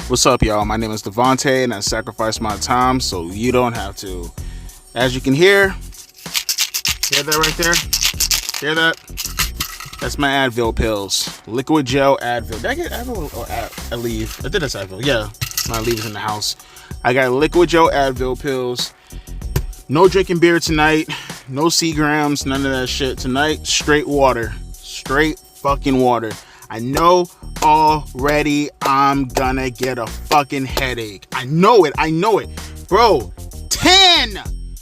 What's up, y'all? My name is Dante, and I sacrificed my time so you don't have to. As you can hear that right there? Hear that? That's my Advil pills. Liquid gel Advil. Did I get Advil or Aleve? I did that's Advil. Yeah, my Aleve is in the house. I got liquid gel Advil pills. No drinking beer tonight. No Seagrams. None of that shit. Tonight, straight water. Straight fucking water. I know already I'm gonna get a fucking headache. I know it. Bro, 10!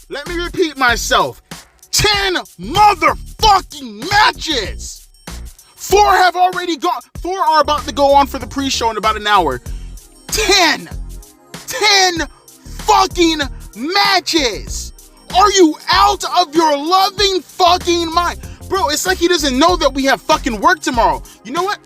Let me repeat myself. 10 motherfucking matches! 4 have already gone. 4 are about to go on for the pre-show in about an hour. 10 fucking matches! Are you out of your loving fucking mind? Bro, it's like he doesn't know that we have fucking work tomorrow. You know what?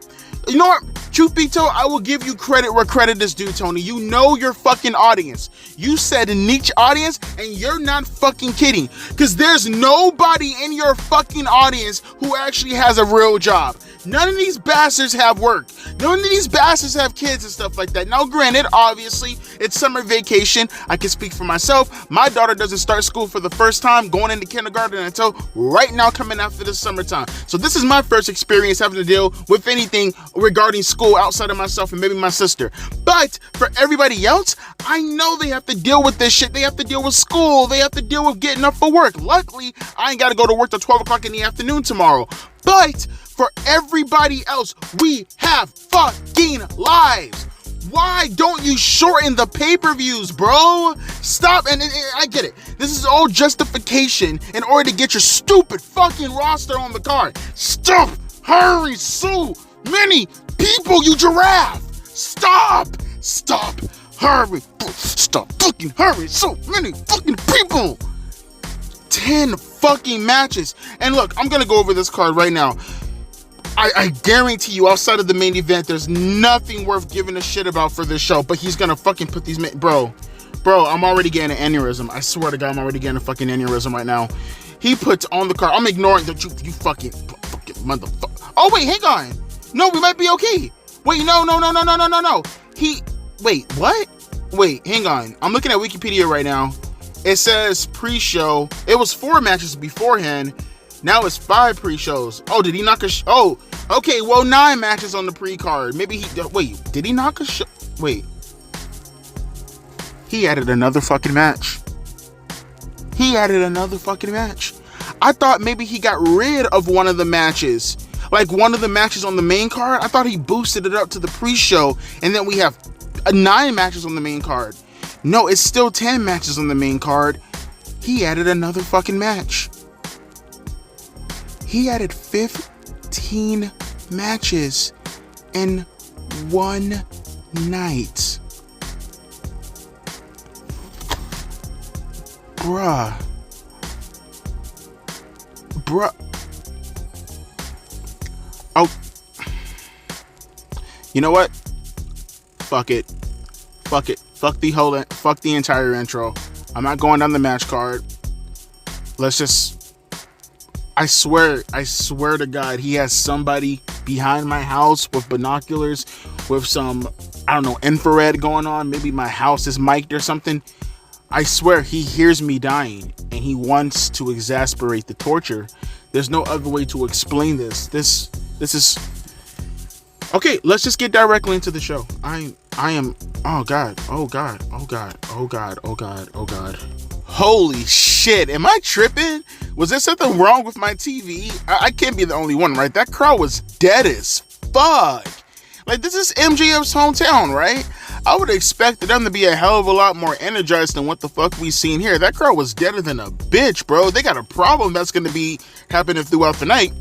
Truth be told, I will give you credit where credit is due, Tony. You know your fucking audience. You said a niche audience, and you're not fucking kidding. Because there's nobody in your fucking audience who actually has a real job. None of these bastards have work. None of these bastards have kids and stuff like that. Now, granted, obviously, it's summer vacation. I can speak for myself. My daughter doesn't start school for the first time going into kindergarten until right now coming after the summertime. So this is my first experience having to deal with anything regarding school outside of myself and maybe my sister. But for everybody else, I know they have to deal with this shit. They have to deal with school. They have to deal with getting up for work. Luckily, I ain't got to go to work till 12 o'clock in the afternoon tomorrow. But for everybody else, we have fucking lives. Why don't you shorten the pay-per-views, bro? Stop, and I get it. This is all justification in order to get your stupid fucking roster on the card. Stop, hurry, so many people, you giraffe. Stop, hurry, stop, fucking hurry, so many fucking people. 10 fucking matches. And look, I'm gonna go over this card right now. I guarantee you, outside of the main event, there's nothing worth giving a shit about for this show. But he's gonna fucking put these bro, I'm already getting an aneurysm. I swear to God, I'm already getting a fucking aneurysm right now. He puts on the card. I'm ignoring that you fucking motherfucker. Oh wait, hang on. No, we might be okay. Wait, no. Wait, what? Wait, hang on. I'm looking at Wikipedia right now. It says pre-show. It was 4 matches beforehand. Now it's 5 pre-shows. Oh, did he knock a oh, okay, well, 9 matches on the pre-card. Maybe wait, did he knock a wait. He added another fucking match. I thought maybe he got rid of one of the matches. Like one of the matches on the main card. I thought he boosted it up to the pre-show. And then we have 9 matches on the main card. No, it's still 10 matches on the main card. He added another fucking match. He added 15 matches in one night. Bruh. Oh. You know what? Fuck it. Fuck the entire intro. I'm not going down the match card. Let's just... I swear to God, he has somebody behind my house with binoculars, with some, I don't know, infrared going on. Maybe my house is mic'd or something. I swear he hears me dying and he wants to exasperate the torture. There's no other way to explain this. This is... Okay, let's just get directly into the show. I am... Oh God. Holy shit, am I tripping? Was there something wrong with my TV? I can't be the only one, right? That crowd was dead as fuck. Like, this is MJF's hometown, right? I would expect them to be a hell of a lot more energized than what the fuck we seen here. That crowd was deader than a bitch, bro. They got a problem that's going to be happening throughout the night.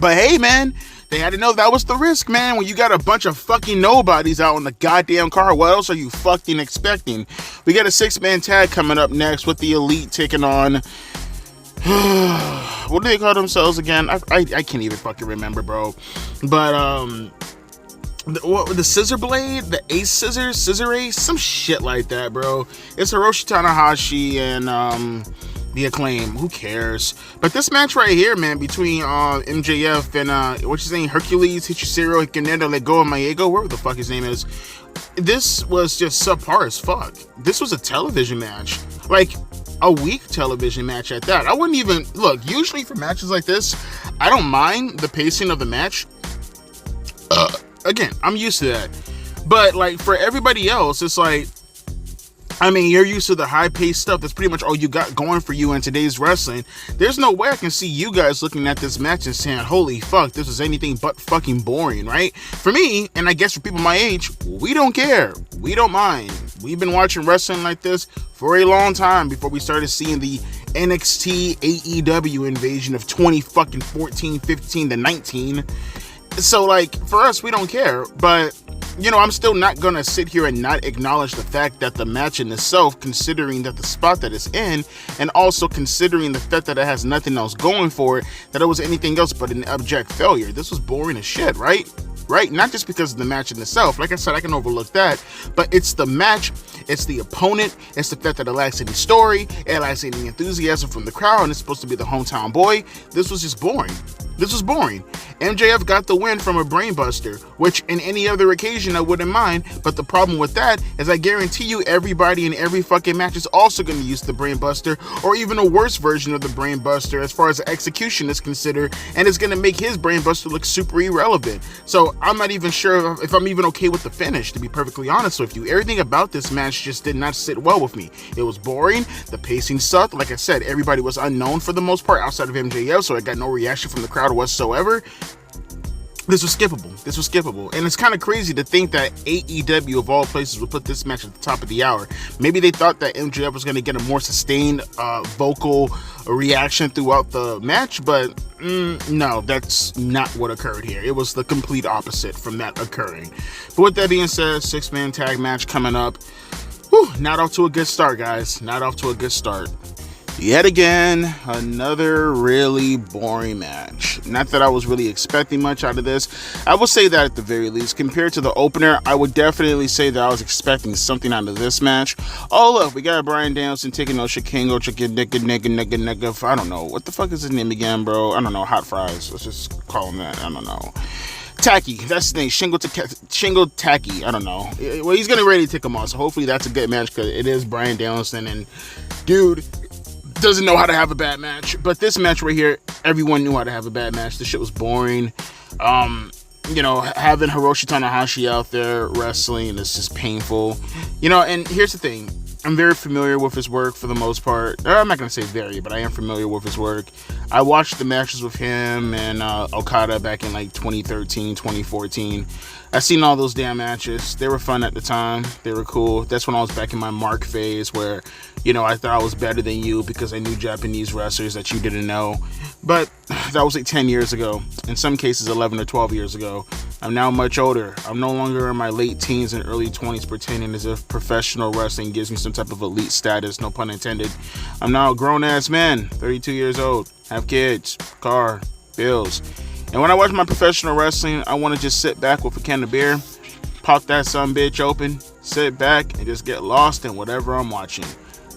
But hey, man, they had to know that was the risk, man. When you got a bunch of fucking nobodies out on the goddamn car, what else are you fucking expecting? We got a 6-man tag coming up next with the Elite taking on... what do they call themselves again? I can't even fucking remember, bro. But, the scissor blade? The ace scissor ace? Some shit like that, bro. It's Hiroshi, Tanahashi, and, the Acclaim. Who cares? But this match right here, man, between MJF and what's his name, Hercules, Hechicero, Canelo, Lego, Maego, whatever the fuck his name is. This was just subpar as fuck. This was a television match, like a weak television match at that. I wouldn't even look. Usually for matches like this, I don't mind the pacing of the match. Again, I'm used to that. But like for everybody else, it's like, I mean, you're used to the high-paced stuff. That's pretty much all you got going for you in today's wrestling. There's no way I can see you guys looking at this match and saying, holy fuck, this is anything but fucking boring, right? For me, and I guess for people my age, we don't care. We don't mind. We've been watching wrestling like this for a long time before we started seeing the NXT AEW invasion of 2014, 15 to 19. So, like, for us, we don't care. But you know, I'm still not going to sit here and not acknowledge the fact that the match in itself, considering that the spot that it's in, and also considering the fact that it has nothing else going for it, that it was anything else but an abject failure. This was boring as shit, right? Right? Not just because of the match in itself. Like I said, I can overlook that. But it's the match, it's the opponent, it's the fact that it lacks any story, it lacks any enthusiasm from the crowd, and it's supposed to be the hometown boy. This was just boring. This was boring. MJF got the win from a brainbuster, which in any other occasion I wouldn't mind, but the problem with that is I guarantee you everybody in every fucking match is also going to use the brainbuster, or even a worse version of the brainbuster as far as execution is considered, and it's going to make his brainbuster look super irrelevant. So I'm not even sure if I'm even okay with the finish, to be perfectly honest with you. Everything about this match just did not sit well with me. It was boring, the pacing sucked. Like I said, everybody was unknown for the most part outside of MJF, so I got no reaction from the crowd whatsoever. This was skippable. And it's kind of crazy to think that AEW of all places would put this match at the top of the hour. Maybe they thought that MJF was going to get a more sustained vocal reaction throughout the match, but no, that's not what occurred here. It was the complete opposite from that occurring. But with that being said, 6-man tag match coming up. Whew, not off to a good start, guys. Not off to a good start. Yet again, another really boring match. Not that I was really expecting much out of this. I will say that at the very least, compared to the opener, I would definitely say that I was expecting something out of this match. Oh look, we got Bryan Danielson taking no Shikango, nigga. I don't know. What the fuck is his name again, bro? I don't know. Hot fries. Let's just call him that. I don't know. Taki, that's his name. Shingo Taki. I don't know. Well, he's getting ready to take him off, so hopefully that's a good match because it is Bryan Danielson, and dude doesn't know how to have a bad match. But this match right here, everyone knew how to have a bad match. This shit was boring. You know, having Hiroshi Tanahashi out there wrestling is just painful. You know, and here's the thing. I'm very familiar with his work for the most part. I'm not going to say very, but I am familiar with his work. I watched the matches with him and Okada back in like 2013, 2014. I've seen all those damn matches. They were fun at the time. They were cool. That's when I was back in my Mark phase where, you know, I thought I was better than you because I knew Japanese wrestlers that you didn't know. But that was like 10 years ago. In some cases, 11 or 12 years ago. I'm now much older. I'm no longer in my late teens and early 20s pretending as if professional wrestling gives me some type of elite status, no pun intended. I'm now a grown-ass man, 32 years old, have kids, car, bills. And when I watch my professional wrestling, I want to just sit back with a can of beer, pop that sumbitch open, sit back, and just get lost in whatever I'm watching.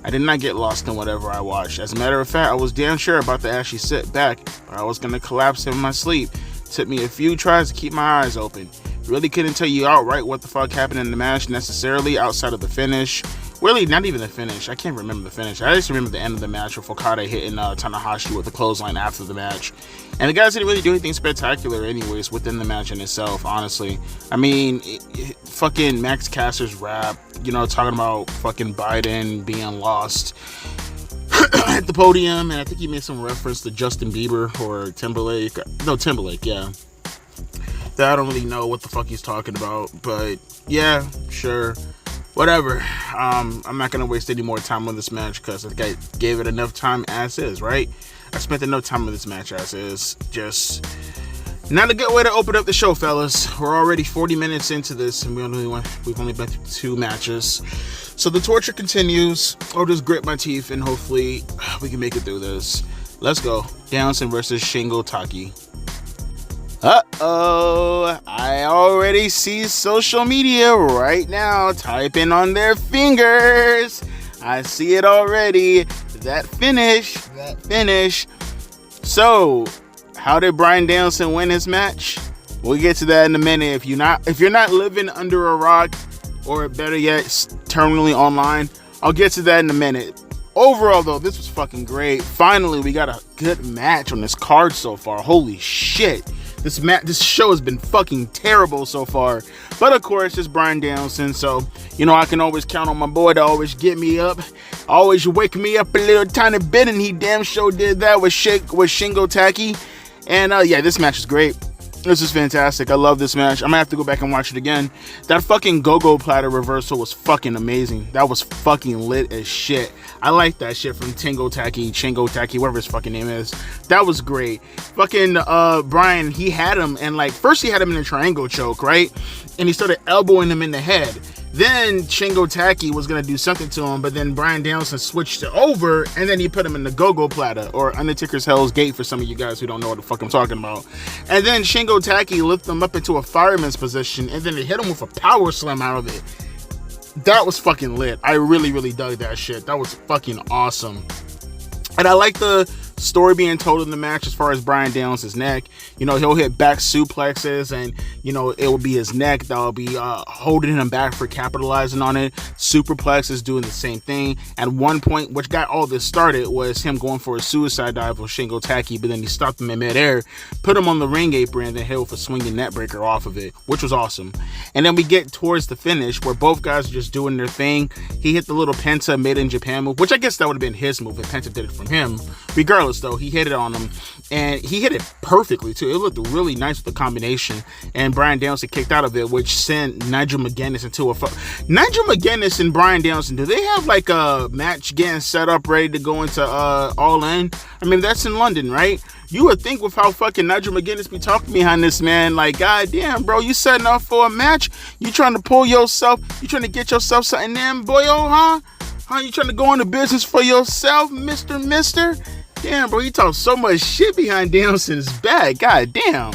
I did not get lost in whatever I watched. As a matter of fact, I was damn sure about to actually sit back, or I was going to collapse in my sleep. Took me a few tries to keep my eyes open. Really couldn't tell you outright what the fuck happened in the match necessarily outside of the finish. Really, not even the finish. I can't remember the finish. I just remember the end of the match with Okada hitting Tanahashi with the clothesline after the match. And the guys didn't really do anything spectacular anyways within the match in itself, honestly. I mean, fucking Max Caster's rap, you know, talking about fucking Biden being lost at the podium, and I think he made some reference to Justin Bieber or Timberlake. No, Timberlake, yeah. That I don't really know what the fuck he's talking about, but yeah, sure. Whatever. I'm not going to waste any more time on this match because I think I gave it enough time as is, right? I spent enough time on this match as is. Just not a good way to open up the show, fellas. We're already 40 minutes into this and we've only been through 2 matches. So the torture continues. I'll just grit my teeth and hopefully we can make it through this. Let's go. Danielson versus Shingo Taki. Uh-oh, I already see social media right now typing on their fingers. I see it already. that finish. So, how did Bryan Danielson win his match? We'll get to that in a minute. If you're not living under a rock, or better yet, terminally online, I'll get to that in a minute. Overall, though, this was fucking great. Finally, we got a good match on this card so far. Holy shit. This show has been fucking terrible so far. But of course, it's Bryan Danielson, so I can always count on my boy to always get me up, always wake me up a little tiny bit, and he damn sure did that with Shingo Takagi. And yeah, this match is great. This is fantastic. I love this match. I'm gonna have to go back and watch it again. That fucking go-go platter reversal was fucking amazing. That was fucking lit as shit. I like that shit from Shingo Takagi, whatever his fucking name is. That was great. Fucking Bryan, he had him, and first he had him in a triangle choke, right? And he started elbowing him in the head. Then Shingo Takagi was going to do something to him, but then Bryan Danielson switched it over, and then he put him in the go-go platter, or Undertaker's Hell's Gate for some of you guys who don't know what the fuck I'm talking about. And then Shingo Takagi lifted him up into a fireman's position, and then he hit him with a power slam out of it. That was fucking lit. I really, really dug that shit. That was fucking awesome. And I like the story being told in the match as far as Bryan Danielson's neck. He'll hit back suplexes, and it will be his neck that will be holding him back for capitalizing on it. Superplexes doing the same thing. At one point, which got all this started, was him going for a suicide dive with Shingo Takagi, but then he stopped him in midair, put him on the ring apron, and then hit with a swinging net breaker off of it, which was awesome. And then we get towards the finish where both guys are just doing their thing. He hit the little Penta made in Japan move, which I guess that would have been his move if Penta did it from him. Regardless, though, he hit it on him, and he hit it perfectly too. It looked really nice with the combination, and Bryan Danielson kicked out of it, which sent Nigel McGuinness into Nigel McGuinness and Bryan Danielson, do they have a match getting set up ready to go into All In? I mean, that's in London, right? You would think with how fucking Nigel McGuinness be talking behind this, man, goddamn, bro, you setting up for a match? You trying to pull yourself? You trying to get yourself something in, boyo, huh? You trying to go into business for yourself, mister? Damn, bro, he talked so much shit behind Danielson's back. God damn.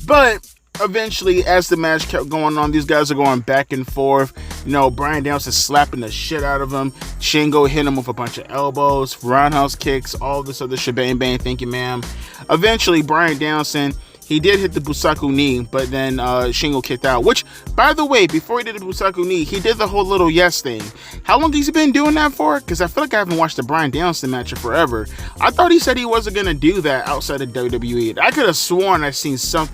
But eventually, as the match kept going on, these guys are going back and forth. Bryan Danielson slapping the shit out of him. Shingo hit him with a bunch of elbows, roundhouse kicks, all this other shebang bang. Thank you, ma'am. Eventually, Bryan Danielson, he did hit the Busaku knee, but then Shingo kicked out. Which, by the way, before he did the Busaku knee, he did the whole little yes thing. How long has he been doing that for? Because I feel like I haven't watched the Bryan Danielson match in forever. I thought he said he wasn't going to do that outside of WWE. I could have sworn I've seen some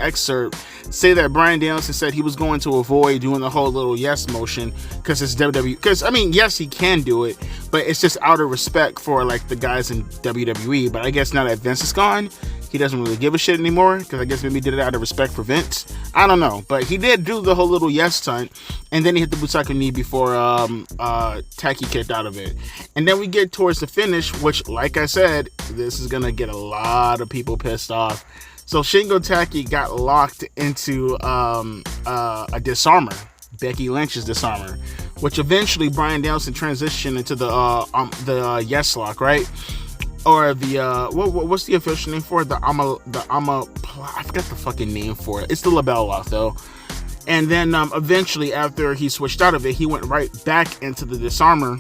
excerpt say that Bryan Danielson said he was going to avoid doing the whole little yes motion because it's WWE. Because, I mean, yes, he can do it, but it's just out of respect for, the guys in WWE. But I guess now that Vince is gone, he doesn't really give a shit anymore, because I guess maybe he did it out of respect for Vince. I don't know, but he did do the whole little yes stunt, and then he hit the Busaku knee before Taki kicked out of it. And then we get towards the finish, which, like I said, this is gonna get a lot of people pissed off. So Shingo Takagi got locked into a disarmer, Becky Lynch's disarmer, which eventually Bryan Danielson transitioned into the yes lock, right? Or the what's the official name for it? I forgot the fucking name for it. It's the label lock though. And then eventually, after he switched out of it, he went right back into the disarmer,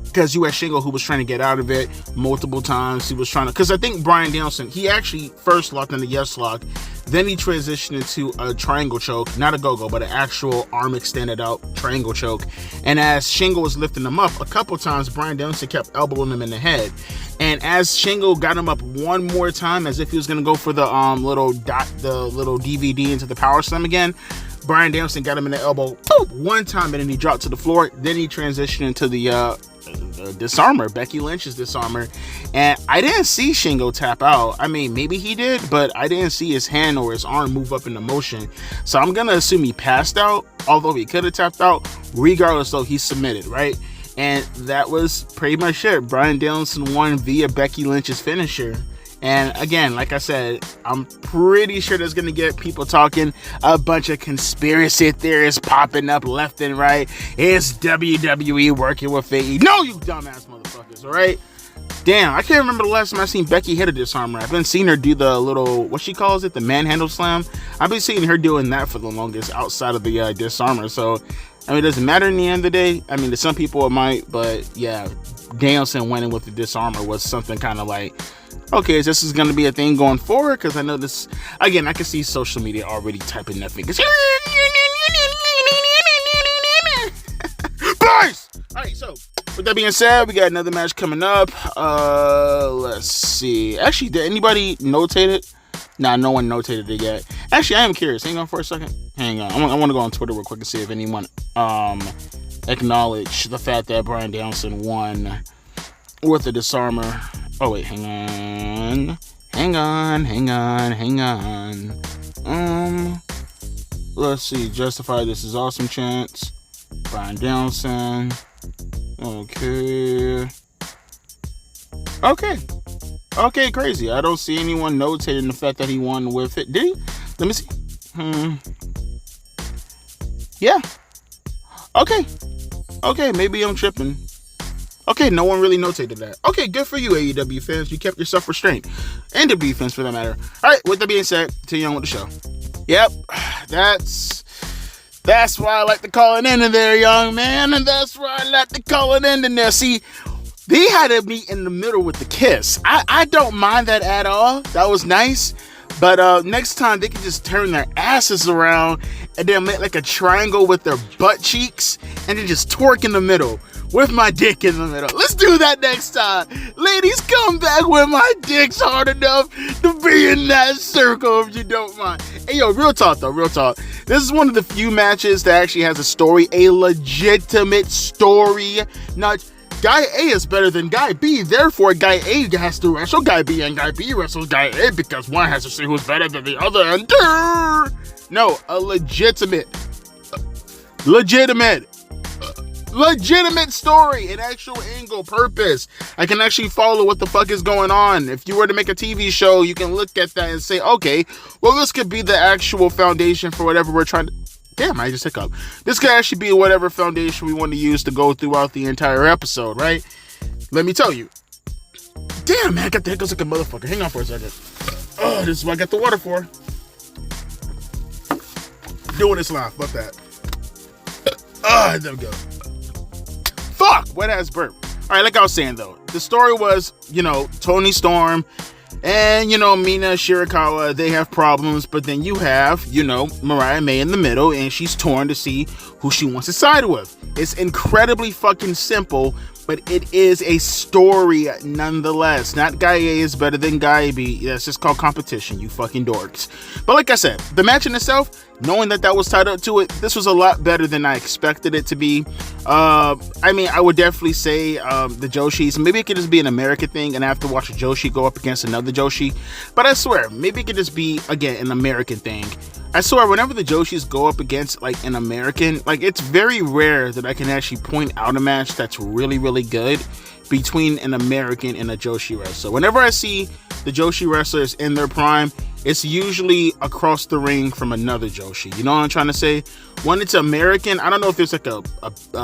because you had Shingo who was trying to get out of it multiple times. He was trying to, because I think Bryan Danielson, he actually first locked in the yes lock, then he transitioned into a triangle choke, not a go-go, but an actual arm extended out triangle choke. And as Shingo was lifting him up a couple times, Bryan Danielson kept elbowing him in the head. And as Shingo got him up one more time, as if he was gonna go for the little DVD into the power slam again, Bryan Danielson got him in the elbow one time, and then he dropped to the floor. Then he transitioned into the disarmer, Becky Lynch's disarmer, and I didn't see Shingo tap out. I mean, maybe he did, but I didn't see his hand or his arm move up into motion. So I'm gonna assume he passed out, although he could have tapped out. Regardless, though, he submitted, right? And that was pretty much it. Bryan Danielson won via Becky Lynch's finisher. And again, like I said, I'm pretty sure that's going to get people talking. A bunch of conspiracy theorists popping up left and right. It's WWE working with AE. No, you dumbass motherfuckers, all right? Damn, I can't remember the last time I seen Becky hit a disarmer. I've been seeing her do the little, what she calls it, the manhandle slam. I've been seeing her doing that for the longest outside of the disarmer. So, I mean, it doesn't matter in the end of the day. I mean, to some people it might, but yeah, Danielson winning with the disarmor was something kind of like, okay, this is going to be a thing going forward, because I know this, again, I can see social media already typing that thing. Bars! Alright, so, with that being said, we got another match coming up. Let's see. Actually, did anybody notate it? Nah, no one notated it yet. Actually, I am curious. Hang on for a second. Hang on. I want to go on Twitter real quick and see if anyone acknowledged the fact that Bryan Danielson won with the disarmor. Oh, wait. Hang on. Let's see. Justify This Is Awesome chance. Bryan Danielson. Okay, crazy. I don't see anyone notating the fact that he won with it. Did he? Let me see. Yeah. Okay, maybe I'm tripping. Okay, no one really notated that. Okay, good for you, AEW fans. You kept yourself restrained. And NJPW fans, for that matter. Alright, with that being said, continue on with the show. Yep, that's why I like to call it in there, young man. And that's why I like to call it in there. See, they had to meet in the middle with the kiss. I don't mind that at all. That was nice. But next time, they can just turn their asses around and then make like a triangle with their butt cheeks and then just twerk in the middle with my dick in the middle. Let's do that next time. Ladies, come back when my dick's hard enough to be in that circle, if you don't mind. Hey, yo, real talk, though, real talk. This is one of the few matches that actually has a story, a legitimate story. Not Guy A is better than Guy B, therefore Guy A has to wrestle Guy B, and Guy B wrestles Guy A because one has to see who's better than the other, and no, a legitimate story, an actual angle, purpose. I can actually follow what the fuck is going on. If you were to make a TV show, you can look at that and say, okay, well, this could be the actual foundation for whatever we're trying to... Damn, I just hiccup. This could actually be whatever foundation we want to use to go throughout the entire episode, right? Let me tell you. Damn, man, I got the hiccups like a motherfucker. Hang on for a second. Oh, this is what I got the water for. Doing this live. Fuck that. There we go. Fuck, wet ass burp. Alright, like I was saying though, the story was, Toni Storm and, Mina, Shirakawa, they have problems, but then you have, Mariah May in the middle, and she's torn to see who she wants to side with. It's incredibly fucking simple, but it is a story nonetheless. Not Guy A is better than Guy B. That's just called competition, you fucking dorks. But like I said, the match in itself, knowing that was tied up to it, this was a lot better than I expected it to be. I would definitely say the Joshis, maybe it could just be an American thing and I have to watch a Joshi go up against another Joshi. But I swear, maybe it could just be, again, an American thing. I swear, whenever the Joshis go up against like an American, like it's very rare that I can actually point out a match that's really, really good between an American and a Joshi wrestler. Whenever I see the Joshi wrestlers in their prime, it's usually across the ring from another Joshi. You know what I'm trying to say? When it's American, I don't know if there's like a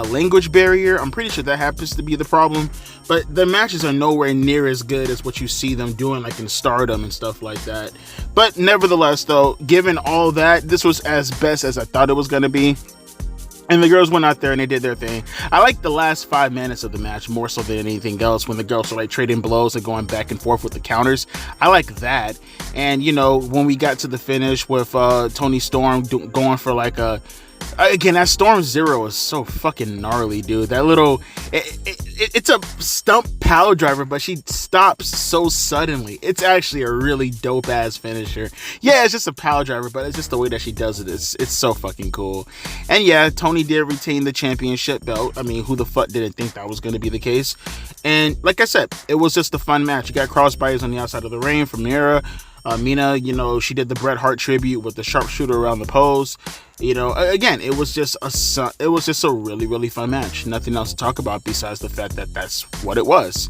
language barrier. I'm pretty sure that happens to be the problem. But the matches are nowhere near as good as what you see them doing like in Stardom and stuff like that. But nevertheless, though, given all that, this was as best as I thought it was going to be. And the girls went out there and they did their thing. I like the last 5 minutes of the match more so than anything else, when the girls are like trading blows and going back and forth with the counters. I like that. And, when we got to the finish with Toni Storm going for like a... Again, that Storm Zero is so fucking gnarly, dude. That little... It's a stump power driver, but she stops so suddenly. It's actually a really dope-ass finisher. Yeah, it's just a power driver, but it's just the way that she does it. It's so fucking cool. And yeah, Toni did retain the championship belt. I mean, who the fuck didn't think that was going to be the case? And like I said, it was just a fun match. You got crossbodies on the outside of the ring from Mira. Mina, she did the Bret Hart tribute with the sharpshooter around the pose. Again, it was just a really, really fun match. Nothing else to talk about besides the fact that that's what it was.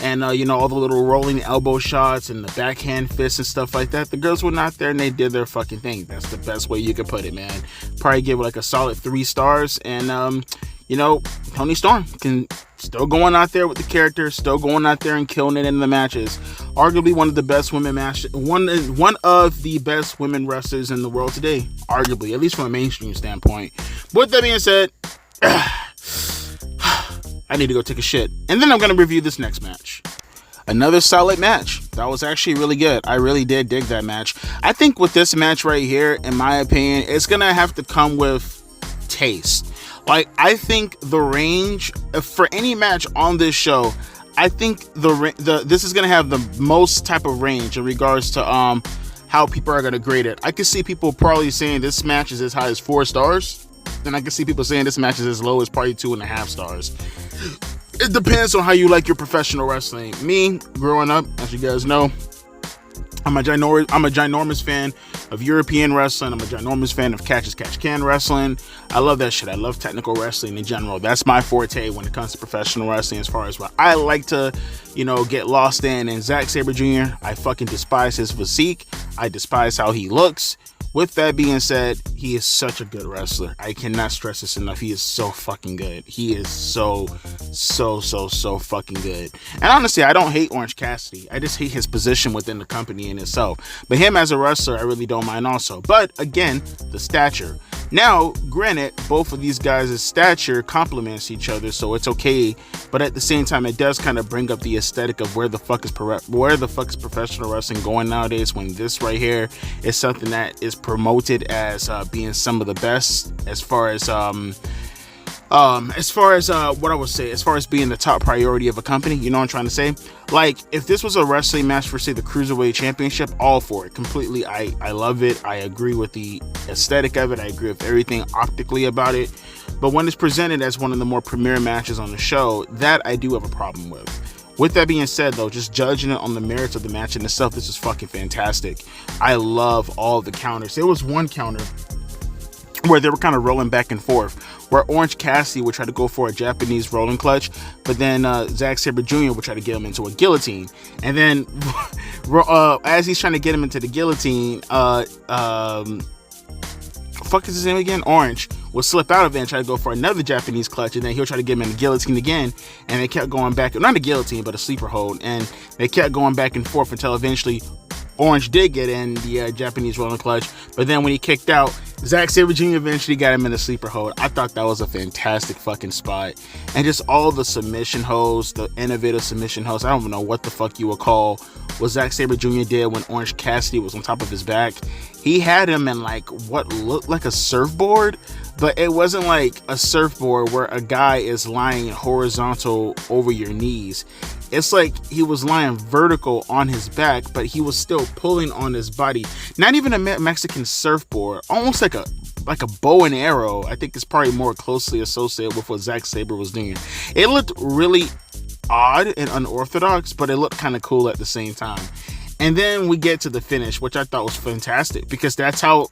And, all the little rolling elbow shots and the backhand fists and stuff like that. The girls went out there and they did their fucking thing. That's the best way you could put it, man. Probably give it like a solid 3 stars. And, Toni Storm can still going out there with the character, still going out there and killing it in the matches. Arguably one of the best women one of the best women wrestlers in the world today. Arguably, at least from a mainstream standpoint. With that being said, I I need to go take a shit. And then I'm going to review this next match. Another solid match. That was actually really good. I really did dig that match. I think with this match right here, in my opinion, it's going to have to come with taste. Like, I think the range for any match on this show, I think this is going to have the most type of range in regards to how people are going to grade it. I could see people probably saying this match is as high as 4 stars. And I can see people saying this match is as low as probably 2.5 stars. It depends on how you like your professional wrestling. Me, growing up, as you guys know, I'm a ginormous fan of European wrestling. I'm a ginormous fan of catch as catch can wrestling. I love that shit. I love technical wrestling in general. That's my forte when it comes to professional wrestling, as far as what I like to, get lost in. And Zack Sabre Jr., I fucking despise his physique. I despise how he looks. With that being said, he is such a good wrestler. I cannot stress this enough. He is so fucking good. He is so fucking good. And honestly, I don't hate Orange Cassidy. I just hate his position within the company in itself. But him as a wrestler, I really don't mind also. But again, the stature. Now, granted, both of these guys' stature complements each other, so it's okay. But at the same time, it does kind of bring up the aesthetic of where the fuck is professional wrestling going nowadays, when this right here is something that is promoted as being some of the best as far as what I would say, as far as being the top priority of a company. You know what I'm trying to say? Like, if this was a wrestling match for, say, the Cruiserweight Championship, all for it. Completely, I love it. I agree with the aesthetic of it. I agree with everything optically about it. But when it's presented as one of the more premier matches on the show, that I do have a problem with. With that being said, though, just judging it on the merits of the match in itself, this is fucking fantastic. I love all the counters. There was one counter where they were kind of rolling back and forth, where Orange Cassidy would try to go for a Japanese rolling clutch, but then Zack Sabre Jr. would try to get him into a guillotine. And then as he's trying to get him into the guillotine, fuck is his name again? Orange will slip out of it and try to go for another Japanese clutch, and then he'll try to get him in the guillotine again. And they kept going back, not a guillotine, but a sleeper hold. And they kept going back and forth until eventually Orange did get in the Japanese rolling clutch, but then when he kicked out, Zack Sabre Jr. eventually got him in the sleeper hold. I thought that was a fantastic fucking spot. And just all the submission holds, the innovative submission holds, I don't even know what the fuck you would call what Zack Sabre Jr. did when Orange Cassidy was on top of his back. He had him in like what looked like a surfboard, but it wasn't like a surfboard where a guy is lying horizontal over your knees. It's like he was lying vertical on his back, but he was still pulling on his body. Not even a Mexican surfboard, almost like a bow and arrow. I think it's probably more closely associated with what Zack Sabre was doing. It looked really odd and unorthodox, but it looked kind of cool at the same time. And then we get to the finish, which I thought was fantastic, because that's how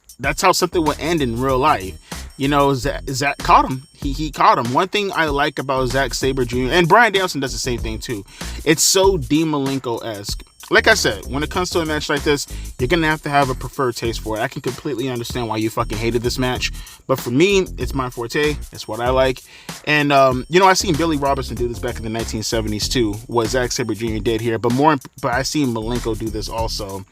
something would end in real life. Zack caught him. He caught him. One thing I like about Zack Sabre Jr., and Bryan Danielson does the same thing too, it's so Dean Malenko-esque. Like I said, when it comes to a match like this, you're going to have a preferred taste for it. I can completely understand why you fucking hated this match. But for me, it's my forte. It's what I like. And, I seen Billy Robinson do this back in the 1970s too, what Zack Sabre Jr. did here. But I seen Malenko do this also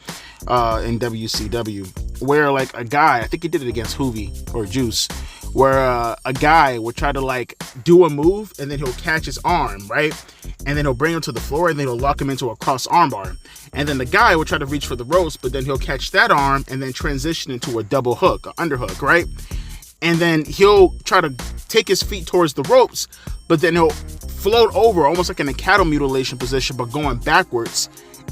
in WCW, where like a guy, I think he did it against Hoovy or Juice, where a guy would try to like do a move and then he'll catch his arm, right? And then he'll bring him to the floor and then he'll lock him into a cross armbar. And then the guy will try to reach for the ropes, but then he'll catch that arm and then transition into a double hook, an underhook, right? And then he'll try to take his feet towards the ropes, but then he'll float over almost like in a cattle mutilation position, but going backwards.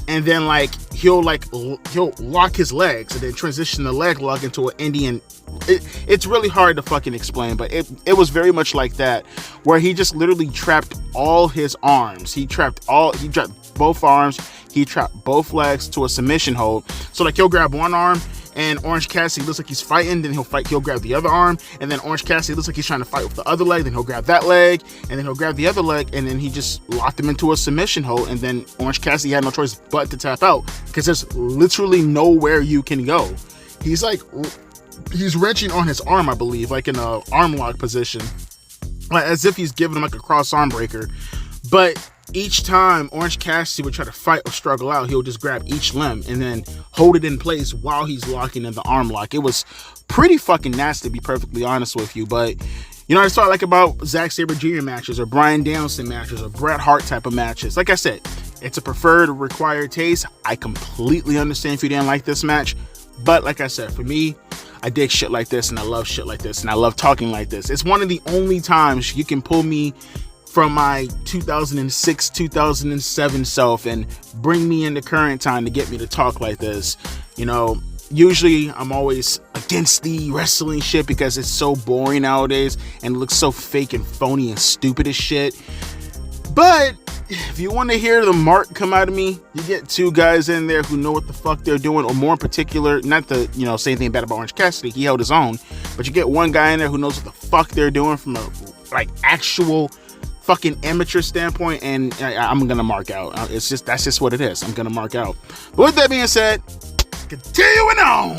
And then like he'll lock his legs and then transition the leg lock into an Indian. It's really hard to fucking explain, but it was very much like that, where he just literally trapped all his arms. He trapped both arms. He trapped both legs to a submission hold. So like he'll grab one arm and Orange Cassidy looks like he's fighting, then he'll grab the other arm, and then Orange Cassidy looks like he's trying to fight with the other leg, then he'll grab that leg, and then he'll grab the other leg, and then he just locked him into a submission hold, and then Orange Cassidy had no choice but to tap out, because there's literally nowhere you can go. He's wrenching on his arm, I believe, like in a arm lock position, like as if he's giving him like a cross arm breaker. But each time Orange Cassidy would try to fight or struggle out, he'll just grab each limb and then hold it in place while he's locking in the arm lock. It was pretty fucking nasty, to be perfectly honest with you. But You know, that's what I like about Zack Sabre Jr. matches or Bryan Danielson matches or Bret Hart type of matches. Like I said, it's a preferred, required taste. I completely understand if you didn't like this match. But like I said, for me, I dig shit like this and I love shit like this and I love talking like this. It's one of the only times you can pull me from my 2006, 2007 self and bring me into current time to get me to talk like this. You know, usually I'm always against the wrestling shit because it's so boring nowadays and it looks so fake and phony and stupid as shit. But if you want to hear the mark come out of me, you get two guys in there who know what the fuck they're doing, or more in particular, not to, you know, say anything bad about Orange Cassidy, he held his own, but you get one guy in there who knows what the fuck they're doing from a, like, actual fucking amateur standpoint, and I'm gonna mark out. It's just, that's just what it is. I'm gonna mark out. But with that being said, continuing on.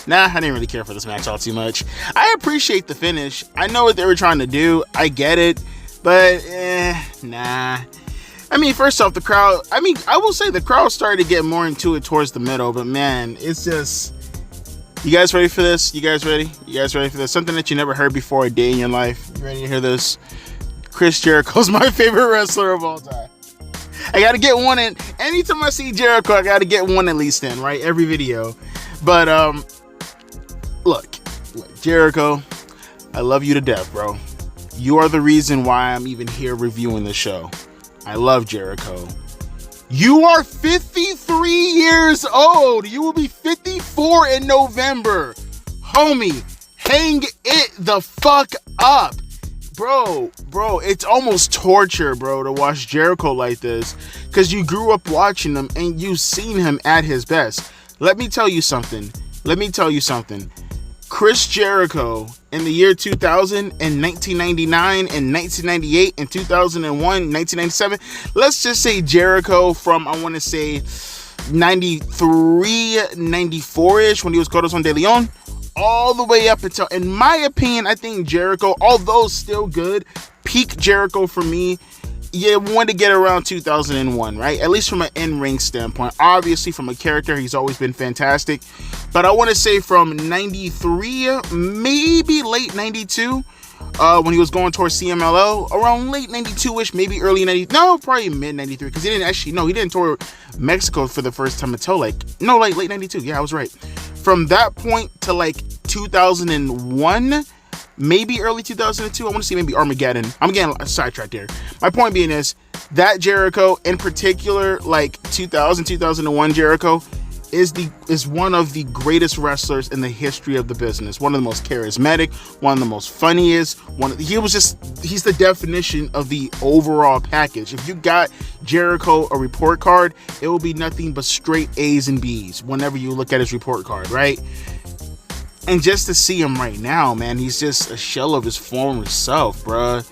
Nah, I didn't really care for this match all too much. I appreciate the finish. I know what they were trying to do. I get it. But, nah. I mean, first off, the crowd, I mean, I will say the crowd started to get more into it towards the middle. But, man, it's just... You guys ready for this? You guys ready? You guys ready for this? Something that you never heard before a day in your life. You ready to hear this? Chris Jericho's my favorite wrestler of all time. I gotta get one in. Anytime I see Jericho, I gotta get one at least in, right? Every video. But, look, Jericho, I love you to death, bro. You are the reason why I'm even here reviewing the show. I love Jericho. You are 53 years old. You will be 54 in November. Homie, hang it the fuck up. Bro, it's almost torture, bro, to watch Jericho like this, because you grew up watching him and you've seen him at his best. Let me tell you something. Chris Jericho in the year 2000 and 1999 and 1998 and 2001, 1997. Let's just say Jericho from, I want to say 93, 94-ish when he was Corazon de Leon, all the way up until, in my opinion, I think Jericho, although still good, peak Jericho for me, you want to get around 2001, right? At least from an in-ring standpoint. Obviously, from a character, he's always been fantastic. But I want to say from 93, maybe late 92, when he was going towards CMLL, around late 92-ish, maybe early 90, no, probably mid-93, because he didn't tour Mexico for the first time until late 92. Yeah, I was right. From that point to like 2001, maybe early 2002, I want to see maybe Armageddon. I'm getting sidetracked there. My point being is that Jericho, in particular, like 2001 Jericho, is one of the greatest wrestlers in the history of the business. One of the most charismatic, one of the most funniest. He's the definition of the overall package. If you got Jericho a report card, it will be nothing but straight A's and B's whenever you look at his report card, right? And just to see him right now, man, he's just a shell of his former self, bruh.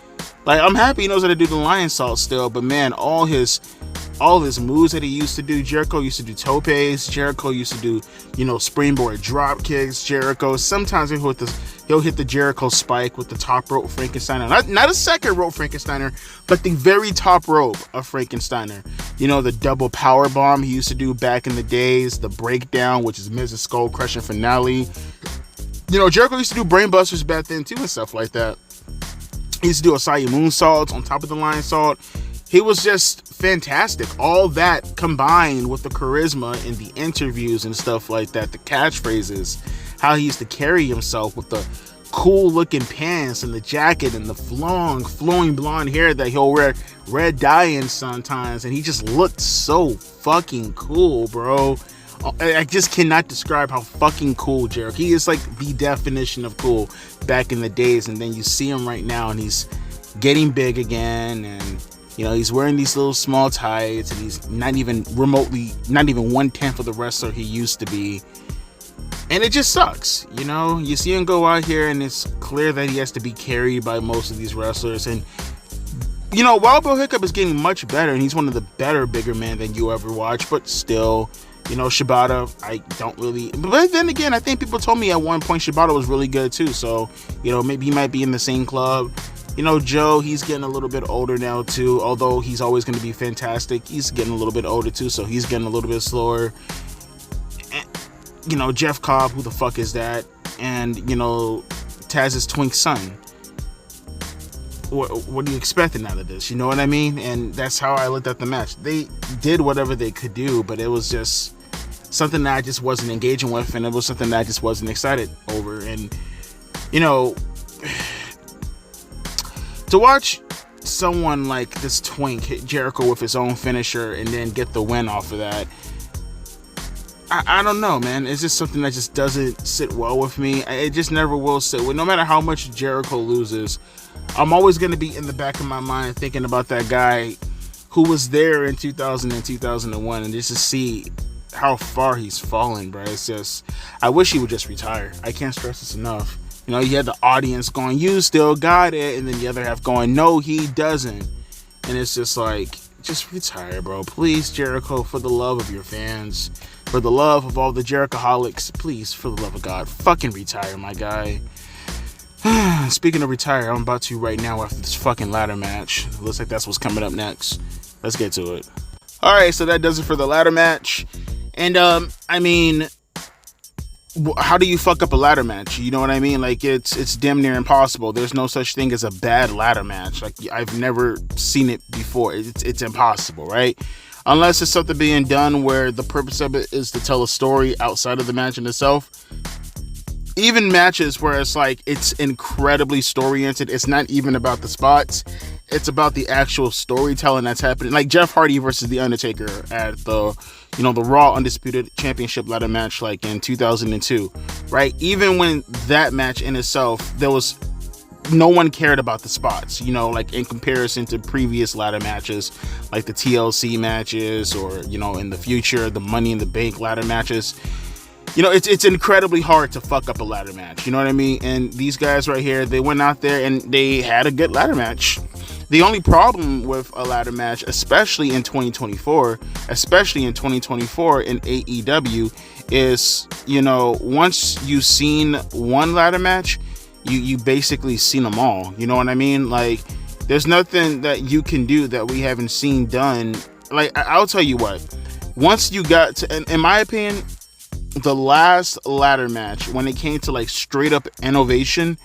Like, I'm happy he knows how to do the lion salt still, but man, all his moves that he used to do, Jericho used to do topes, Jericho used to do, springboard drop kicks, Jericho, sometimes he'll hit the Jericho spike with the top rope Frankensteiner, not a second rope Frankensteiner, but the very top rope of Frankensteiner, the double power bomb he used to do back in the days, the breakdown, which is Miz's skull crushing finale. Jericho used to do brainbusters back then too and stuff like that. He used to do Asai moonsaults on top of the lion salt. He was just fantastic. All that combined with the charisma in the interviews and stuff like that, the catchphrases, how he used to carry himself with the cool looking pants and the jacket and the flowing blonde hair that he'll wear red dye in sometimes, and he just looked so fucking cool, bro. I just cannot describe how fucking cool Jericho. He is like the definition of cool back in the days, and then you see him right now and he's getting big again, and he's wearing these little small tights, and he's not even 1/10 of the wrestler he used to be. And it just sucks, you see him go out here and it's clear that he has to be carried by most of these wrestlers. And Wild Bill Hiccup is getting much better, and he's one of the better bigger men than you ever watch, but still, Shibata, I don't really, but then again, I think people told me at one point Shibata was really good too, so maybe he might be in the same club. Joe, he's getting a little bit older now too, although he's always going to be fantastic. He's getting a little bit older too, so he's getting a little bit slower. Jeff Cobb, who the fuck is that? And, Taz's twink son. What are you expecting out of this? You know what I mean? And that's how I looked at the match. They did whatever they could do, but it was just something that I just wasn't engaging with, and it was something that I just wasn't excited over. And, to watch someone like this twink hit Jericho with his own finisher and then get the win off of that, I don't know, man. It's just something that just doesn't sit well with me. It just never will sit with. No matter how much Jericho loses, I'm always going to be in the back of my mind thinking about that guy who was there in 2000 and 2001, and just to see how far he's fallen, bro. It's just, I wish he would just retire. I can't stress this enough. You had the audience going, "You still got it," and then the other half going, "No, he doesn't." And it's just like, just retire, bro. Please, Jericho, for the love of your fans, for the love of all the Jerichoholics, please, for the love of God, fucking retire, my guy. Speaking of retire, I'm about to right now after this fucking ladder match. Looks like that's what's coming up next. Let's get to it. Alright, so that does it for the ladder match. And, how do you fuck up a ladder match? You know what I mean? Like, it's damn near impossible. There's no such thing as a bad ladder match. Like, I've never seen it before. It's impossible, right? Unless it's something being done where the purpose of it is to tell a story outside of the match in itself. Even matches where it's like, it's incredibly story-oriented. It's not even about the spots. It's about the actual storytelling that's happening. Like Jeff Hardy versus The Undertaker at the Raw Undisputed Championship ladder match, like in 2002, right? Even when that match in itself, no one cared about the spots, like in comparison to previous ladder matches, like the TLC matches, or, in the future, the Money in the Bank ladder matches. It's incredibly hard to fuck up a ladder match. You know what I mean? And these guys right here, they went out there and they had a good ladder match. The only problem with a ladder match, especially in 2024 in AEW, is, once you've seen one ladder match, you basically seen them all. You know what I mean? Like, there's nothing that you can do that we haven't seen done. Like, I'll tell you what, once you got to, in my opinion, the last ladder match, when it came to like straight up innovation,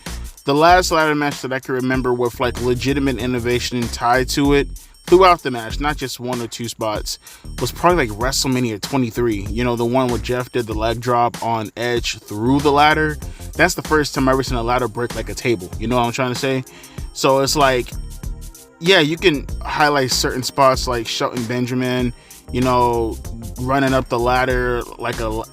the last ladder match that I can remember with like legitimate innovation tied to it throughout the match, not just one or two spots, was probably like WrestleMania 23. The one where Jeff did the leg drop on Edge through the ladder. That's the first time I ever seen a ladder break like a table. You know what I'm trying to say? So it's like, yeah, you can highlight certain spots like Shelton Benjamin, running up the ladder like a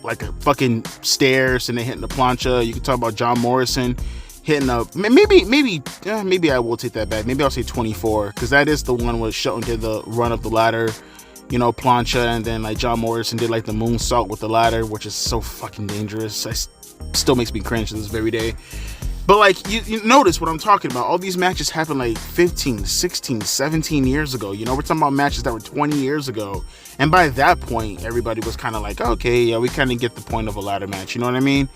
fucking stairs and then hitting the plancha. You can talk about John Morrison hitting a, maybe I will take that back. Maybe I'll say 24, because that is the one where Shelton did the run up the ladder, plancha, and then like John Morrison did like the moonsault with the ladder, which is so fucking dangerous. Still makes me cringe to this very day. But like, you notice what I'm talking about. All these matches happened like 15, 16, 17 years ago. We're talking about matches that were 20 years ago. And by that point, everybody was kind of like, okay, yeah, we kind of get the point of a ladder match. You know what I mean?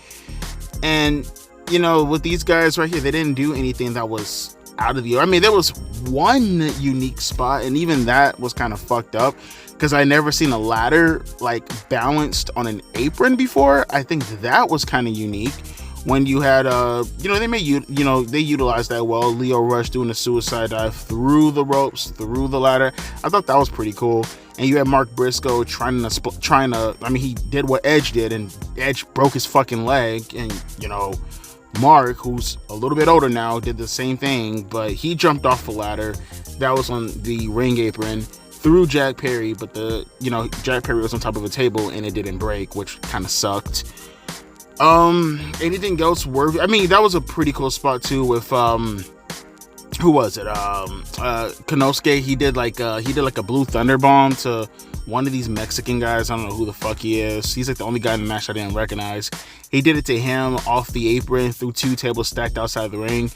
And, with these guys right here, they didn't do anything that was out of the... I mean, there was one unique spot, and even that was kind of fucked up, because I never seen a ladder like balanced on an apron before. I think that was kind of unique. When you had, they utilized that well. Lio Rush doing a suicide dive through the ropes, through the ladder. I thought that was pretty cool. And you had Mark Briscoe trying to, he did what Edge did, and Edge broke his fucking leg. And, Mark, who's a little bit older now, did the same thing, but he jumped off the ladder. That was on the ring apron through Jack Perry, but Jack Perry was on top of a table and it didn't break, which kind of sucked. Anything else worthy? That was a pretty cool spot too with who was it? Konosuke. He did like a blue thunder bomb to one of these Mexican guys. I don't know who the fuck he is. He's like the only guy in the match I didn't recognize. He did it to him off the apron through two tables stacked outside the ring.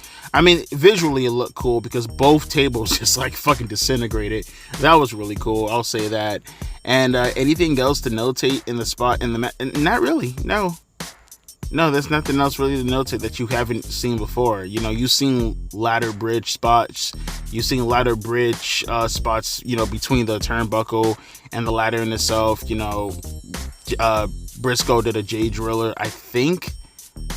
Visually it looked cool because both tables just like fucking disintegrated. That was really cool. I'll say that. And anything else to notate in the spot in the match? Not really. No, there's nothing else really to notate that you haven't seen before. You've seen ladder bridge spots. You've seen ladder bridge spots, between the turnbuckle and the ladder in itself. Briscoe did a J Driller, I think,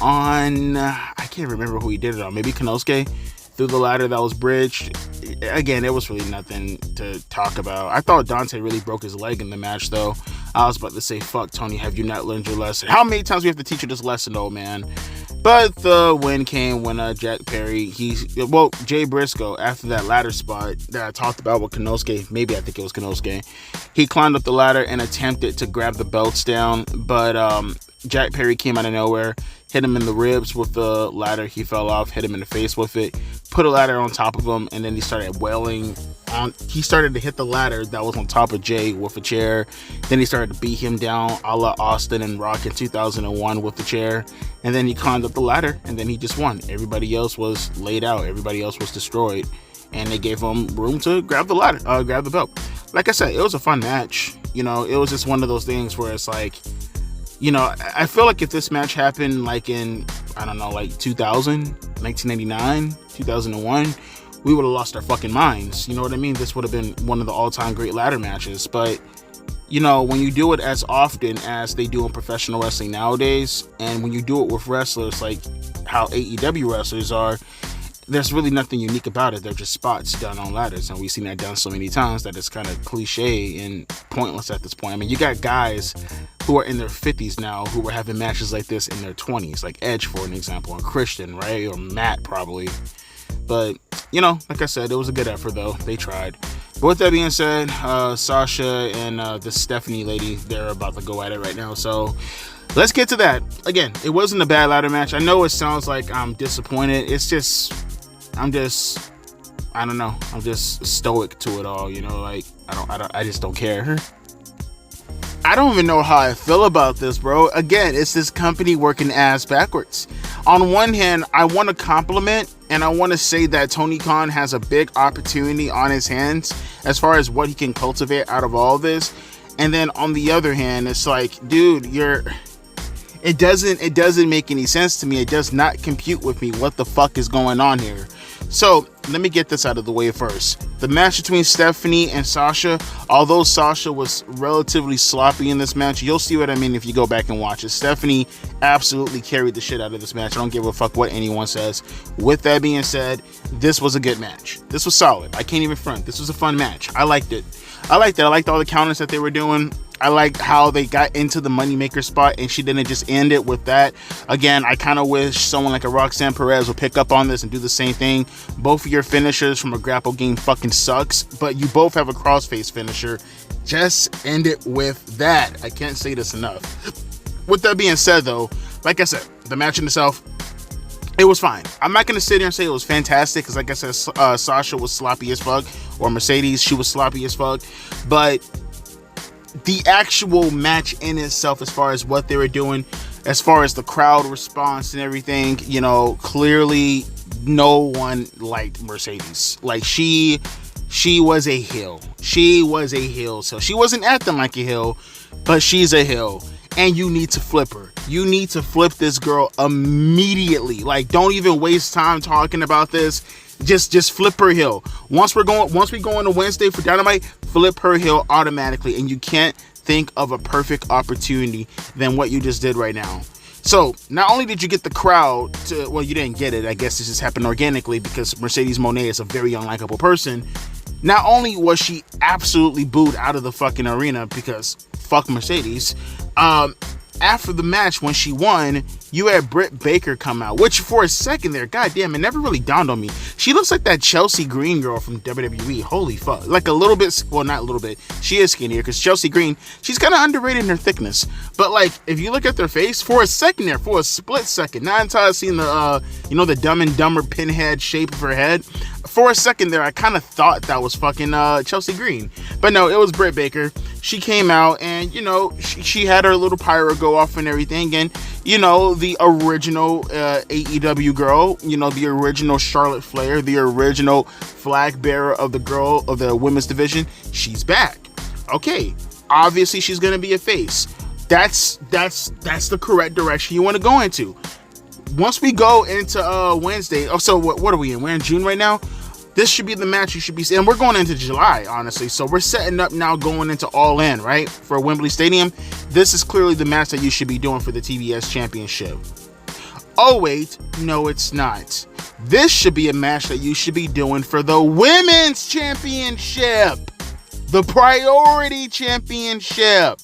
on, I can't remember who he did it on, maybe Konosuke, through the ladder that was bridged. Again, it was really nothing to talk about. I thought Dante really broke his leg in the match, though. I was about to say, fuck, Tony, have you not learned your lesson? How many times we have to teach you this lesson, old man? But the win came when Jay Briscoe, after that ladder spot that I talked about with Konosuke, maybe I think it was Konosuke, he climbed up the ladder and attempted to grab the belts down, but Jack Perry came out of nowhere, hit him in the ribs with the ladder. He fell off, hit him in the face with it, put a ladder on top of him, and then he started wailing on. He started to hit the ladder that was on top of Jay with a chair. Then he started to beat him down a la Austin and Rock in 2001 with the chair. And then he climbed up the ladder, and then he just won. Everybody else was laid out. Everybody else was destroyed. And they gave him room to grab the ladder, grab the belt. Like I said, it was a fun match. You know, it was just one of those things where it's like, you know, I feel like if this match happened like in, I don't know, like 2000, 1999, 2001, we would have lost our fucking minds. You know what I mean? This would have been one of the all-time great ladder matches. But, you know, when you do it as often as they do in professional wrestling nowadays, and when you do it with wrestlers like how AEW wrestlers are, there's really nothing unique about it. They're just spots done on ladders, and we've seen that done so many times that it's kind of cliche and pointless at this point. I mean, you got guys who are in their 50s now who were having matches like this in their 20s, like Edge, for an example, and Christian, right? Or Matt, probably. But, you know, like I said, it was a good effort, though. They tried. But with that being said, Sasha and the Stephanie lady, they're about to go at it right now. So let's get to that. Again, it wasn't a bad ladder match. I know it sounds like I'm disappointed. It's just, I don't know. I'm just stoic to it all, you know, like, I just don't care. I don't even know how I feel about this, bro. Again, it's this company working ass backwards. On one hand, I want to compliment and I want to say that Tony Khan has a big opportunity on his hands as far as what he can cultivate out of all this. And then on the other hand, it's like, dude, it doesn't make any sense to me. It does not compute with me. What the fuck is going on here? So let me get this out of the way first. The match between Stephanie and Sasha, although Sasha was relatively sloppy in this match, you'll see what I mean if you go back and watch it. Stephanie absolutely carried the shit out of this match. I don't give a fuck what anyone says. With that being said, this was a good match. This was solid. I can't even front. This was a fun match. I liked it. I liked all the counters that they were doing. I liked how they got into the moneymaker spot and she didn't just end it with that. Again, I kind of wish someone like a Roxanne Perez would pick up on this and do the same thing. Both of your finishers from a grapple game fucking sucks, but you both have a crossface finisher. Just end it with that. I can't say this enough. With that being said, though, like I said, the match in itself, it was fine. I'm not going to sit here and say it was fantastic because, like I said, Sasha was sloppy as fuck, or Mercedes, she was sloppy as fuck, but the actual match in itself, as far as what they were doing, as far as the crowd response and everything, you know, clearly no one liked Mercedes. Like, she was a heel. She was a heel. So she wasn't acting like a heel, but she's a heel. And you need to flip her. You need to flip this girl immediately. Like, don't even waste time talking about this. Just flip her heel. Once we go on a Wednesday for Dynamite, flip her heel automatically. And you can't think of a perfect opportunity than what you just did right now. So, not only did you get the crowd to, well, you didn't get it. I guess this just happened organically because Mercedes Mone is a very unlikable person. Not only was she absolutely booed out of the fucking arena because fuck Mercedes, after the match when she won, you had Britt Baker come out, which for a second there, goddamn, it never really dawned on me. She looks like that Chelsea Green girl from WWE. Holy fuck. Like a little bit, well, not a little bit. She is skinnier because Chelsea Green, she's kind of underrated in her thickness. But like, if you look at their face, for a second there, for a split second, not until I seen the, the Dumb and Dumber pinhead shape of her head, for a second there, I kind of thought that was fucking Chelsea Green. But no, it was Britt Baker. She came out and, she had her little pyro go off and everything. And, the original AEW girl, the original Charlotte Flair, the original flag bearer of the women's division, she's back. Okay, obviously she's going to be a face. That's the correct direction you want to go into. Once we go into Wednesday, so what are we in? We're in June right now. This should be the match you should be seeing. And we're going into July, honestly. So we're setting up now going into All In, right? For Wembley Stadium. This is clearly the match that you should be doing for the TBS Championship. Oh, wait. No, it's not. This should be a match that you should be doing for the Women's Championship. The Priority Championship.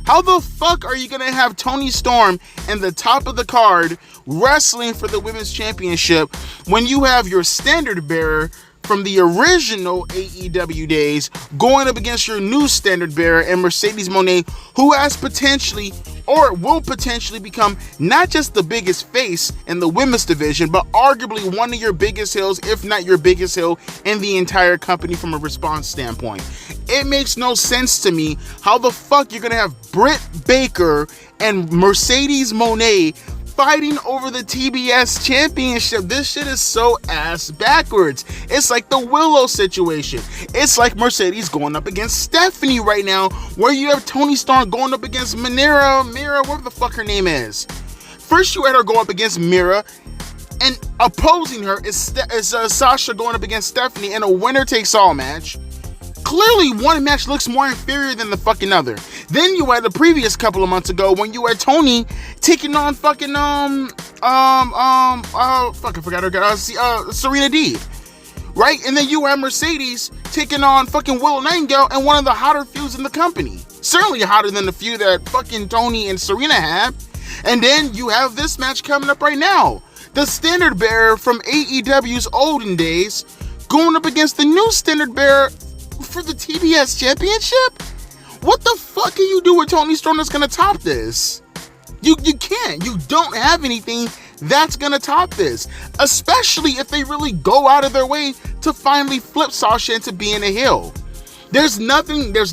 How the fuck are you going to have Toni Storm in the top of the card wrestling for the Women's Championship when you have your standard bearer from the original AEW days going up against your new standard bearer and Mercedes Mone, who has potentially or will potentially become not just the biggest face in the women's division, but arguably one of your biggest heels, if not your biggest heel in the entire company from a response standpoint. It makes no sense to me how the fuck you're gonna have Britt Baker and Mercedes Mone fighting over the TBS Championship. This shit is so ass backwards. It's like the Willow situation. It's like Mercedes going up against Stephanie right now, where you have Toni Storm going up against Mira, whatever the fuck her name is. First you had her go up against Mira, and opposing her is Sasha going up against Stephanie in a winner-takes-all match. Clearly, one match looks more inferior than the fucking other. Then you had the previous couple of months ago when you had Toni taking on fucking I forgot her Serena Deeb, right? And then you had Mercedes taking on fucking Willow Nightingale and one of the hotter feuds in the company. Certainly hotter than the feud that fucking Toni and Serena had. And then you have this match coming up right now. The standard bearer from AEW's olden days going up against the new standard bearer for the TBS Championship? What the fuck can you do with Toni Storm that's gonna top this? You can't. You don't have anything that's gonna top this. Especially if they really go out of their way to finally flip Sasha into being a heel. There's nothing. Well,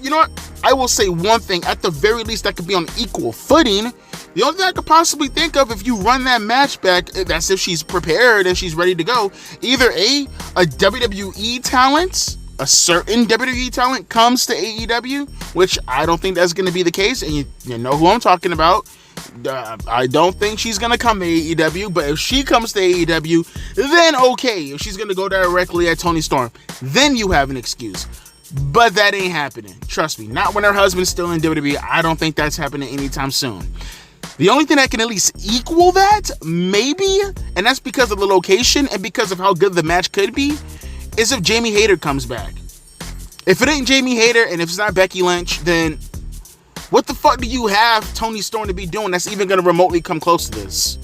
you know what? I will say one thing. At the very least, that could be on equal footing. The only thing I could possibly think of, if you run that match back, that's if she's prepared and she's ready to go. Either a WWE talent, a certain WWE talent comes to AEW, which I don't think that's going to be the case, and you know who I'm talking about. I don't think she's going to come to AEW, but if she comes to AEW, then okay. If she's going to go directly at Toni Storm, then you have an excuse. But that ain't happening. Trust me. Not when her husband's still in WWE. I don't think that's happening anytime soon. The only thing that can at least equal that, maybe, and that's because of the location and because of how good the match could be, is if Jamie Hayter comes back. If it ain't Jamie Hayter and if it's not Becky Lynch, then what the fuck do you have Toni Storm to be doing that's even going to remotely come close to this?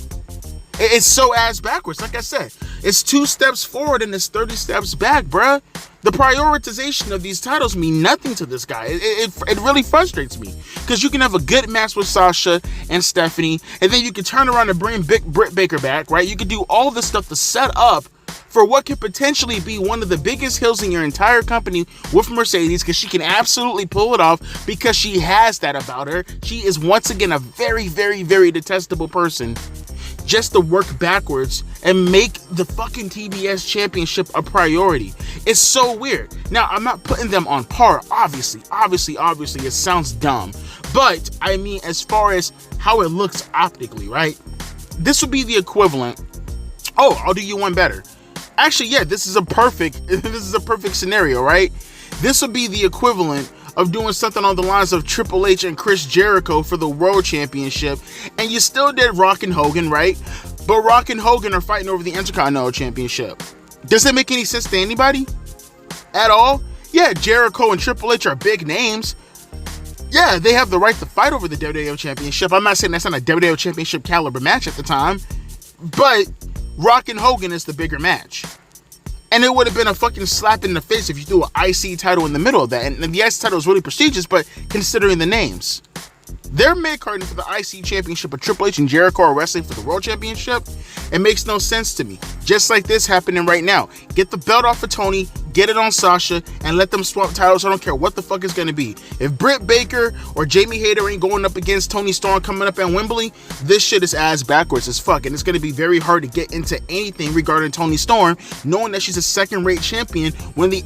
It's so ass backwards. Like I said, it's 2 steps forward and it's 30 steps back, bruh. The prioritization of these titles mean nothing to this guy. It really frustrates me. Because you can have a good match with Sasha and Stephanie, and then you can turn around and bring Britt Baker back, right? You can do all this stuff to set up for what could potentially be one of the biggest heels in your entire company with Mercedes, because she can absolutely pull it off because she has that about her. She is once again a very, very, very detestable person. Just to work backwards and make the fucking TBS Championship a priority. It's so weird. Now, I'm not putting them on par, obviously, it sounds dumb. But, I mean, as far as how it looks optically, right? This would be the equivalent. Oh, I'll do you one better. Actually, yeah, this is a perfect scenario, right? This would be the equivalent of doing something on the lines of Triple H and Chris Jericho for the World Championship, and you still did Rock and Hogan, right? But Rock and Hogan are fighting over the Intercontinental Championship. Does that make any sense to anybody? At all? Yeah, Jericho and Triple H are big names. Yeah, they have the right to fight over the WWE Championship. I'm not saying that's not a WWE Championship caliber match at the time, but Rock and Hogan is the bigger match. And it would have been a fucking slap in the face if you threw an IC title in the middle of that. And the IC title is really prestigious, but considering the names, they're mid-carding for the IC Championship, but Triple H and Jericho are wrestling for the World Championship. It makes no sense to me. Just like this happening right now. Get the belt off of Toni, get it on Sasha, and let them swap titles. I don't care what the fuck it's going to be. If Britt Baker or Jamie Hayter ain't going up against Toni Storm coming up at Wembley, this shit is ass backwards as fuck. And it's going to be very hard to get into anything regarding Toni Storm, knowing that she's a second-rate champion when the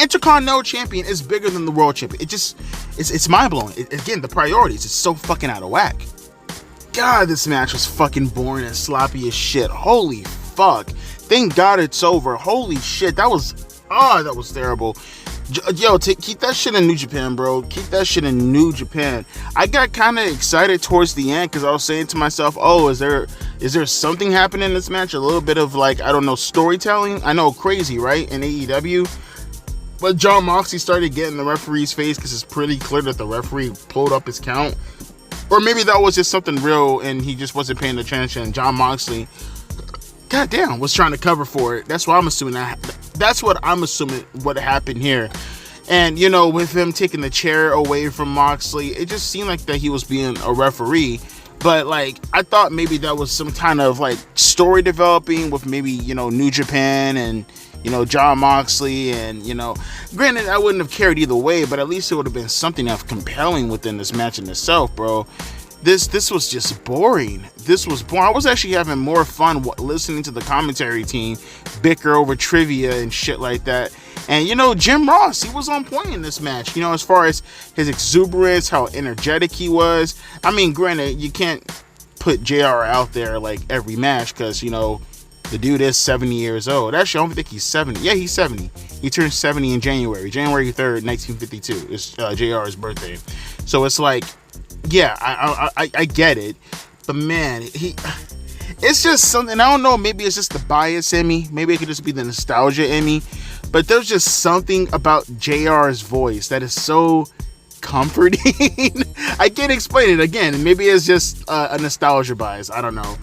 Intercontinental Champion is bigger than the World Champion. It's mind-blowing. Again, the priorities, it's so fucking out of whack. God, this match was fucking boring and sloppy as shit. Holy fuck. Thank God it's over. Holy shit, that was terrible. Yo, keep that shit in New Japan, bro. Keep that shit in New Japan. I got kind of excited towards the end because I was saying to myself, oh, is there something happening in this match? A little bit of, like, I don't know, storytelling. I know, crazy, right? In AEW. But Jon Moxley started getting the referee's face because it's pretty clear that the referee pulled up his count. Or maybe that was just something real and he just wasn't paying attention. Jon Moxley, goddamn, was trying to cover for it. That's what I'm assuming. That's what I'm assuming what happened here. And, you know, with him taking the chair away from Moxley, it just seemed like that he was being a referee. But, like, I thought maybe that was some kind of, like, story developing with maybe, you know, New Japan and, you know, Jon Moxley. And, you know, granted, I wouldn't have cared either way, but at least it would have been something else compelling within this match in itself, bro. This was just boring. This was boring. I was actually having more fun listening to the commentary team bicker over trivia and shit like that. And, you know, Jim Ross, he was on point in this match, you know, as far as his exuberance, how energetic he was. I mean, granted, you can't put JR out there like every match because, you know, the dude is 70 years old. Actually, I don't think he's 70. Yeah, he's 70. He turned 70 in January 3rd, 1952. It's JR's birthday. So it's like, yeah, I get it. But man, it's just something, I don't know, maybe it's just the bias in me. Maybe it could just be the nostalgia in me. But there's just something about JR's voice that is so comforting. I can't explain it. Again, maybe it's just a nostalgia bias. I don't know.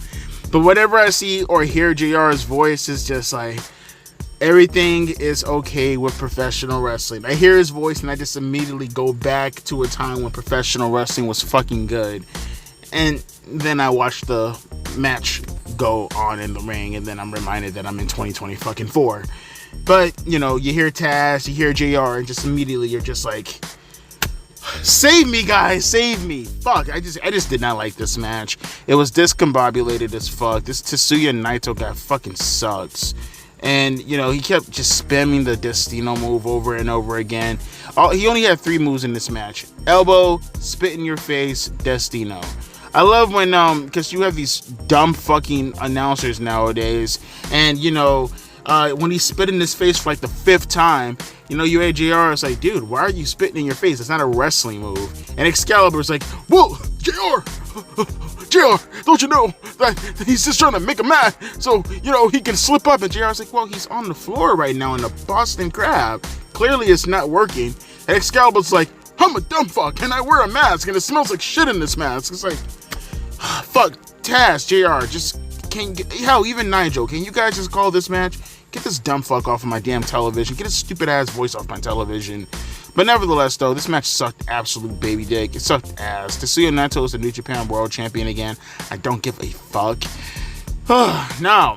But whenever I see or hear JR's voice, it's just like, everything is okay with professional wrestling. I hear his voice and I just immediately go back to a time when professional wrestling was fucking good. And then I watch the match go on in the ring and then I'm reminded that I'm in 2024. But, you know, you hear Taz, you hear JR, and just immediately you're just like, save me, guys, save me. Fuck, I just did not like this match. It was discombobulated as fuck. This Tetsuya Naito guy fucking sucks. And, you know, he kept just spamming the Destino move over and over again. He only had 3 moves in this match. Elbow, spit in your face, Destino. I love when, because you have these dumb fucking announcers nowadays. And, you know, when he spit in his face for like the 5th time, you know, you had JR, it's like, dude, why are you spitting in your face? It's not a wrestling move. And Excalibur's like, whoa, JR, don't you know that he's just trying to make him mad so, you know, he can slip up? And JR's like, well, he's on the floor right now in the Boston Crab. Clearly it's not working. And Excalibur's like, I'm a dumb fuck and I wear a mask and it smells like shit in this mask. It's like, fuck, Taz, JR, just hell, even Nigel, can you guys just call this match? Get this dumb fuck off of my damn television. Get his stupid ass voice off my television. But nevertheless, though, this match sucked absolute baby dick. It sucked ass. Tetsuya Naito is the New Japan World Champion again. I don't give a fuck. Now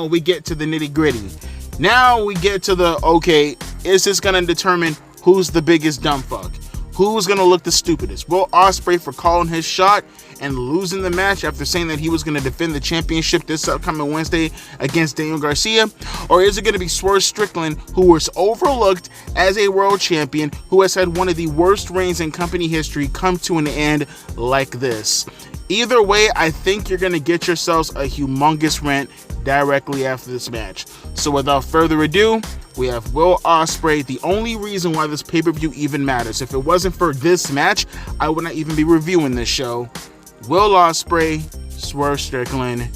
we get to the nitty gritty. Now we get to the, okay, is this going to determine who's the biggest dumb fuck? Who's going to look the stupidest? Will Ospreay for calling his shot and losing the match after saying that he was going to defend the championship this upcoming Wednesday against Daniel Garcia? Or is it going to be Swerve Strickland, who was overlooked as a world champion, who has had one of the worst reigns in company history, come to an end like this? Either way, I think you're going to get yourselves a humongous rant directly after this match. So without further ado, we have Will Ospreay. The only reason why this pay-per-view even matters, if it wasn't for this match, I would not even be reviewing this show. Will Ospreay, Swerve Strickland.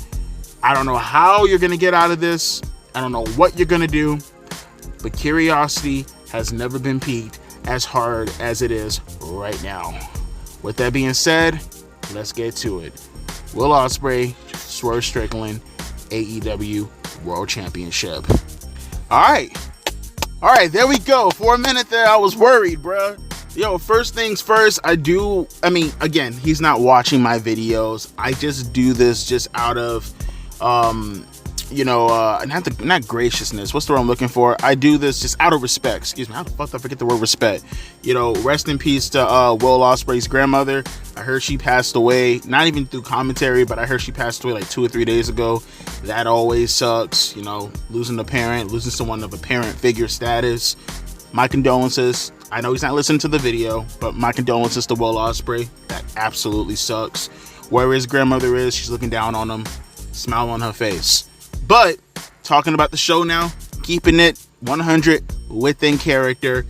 I don't know how you're going to get out of this. I don't know what you're going to do. But curiosity has never been piqued as hard as it is right now. With that being said, let's get to it. Will Ospreay, Swerve Strickland, AEW World Championship. All right, there we go. For a minute there, I was worried, bruh. Yo, first things first, again, he's not watching my videos. I just do this just out of, not graciousness. What's the word I'm looking for? I do this just out of respect. Excuse me, how the fuck did I forget the word respect? You know, rest in peace to Will Ospreay's grandmother. I heard she passed away, not even through commentary, but I heard she passed away like 2 or 3 days ago. That always sucks, you know, losing a parent, losing someone of a parent figure status. My condolences. I know he's not listening to the video, but my condolences to Will Ospreay. That absolutely sucks. Where his grandmother is, she's looking down on him. Smile on her face. But talking about the show now, keeping it 100 within character.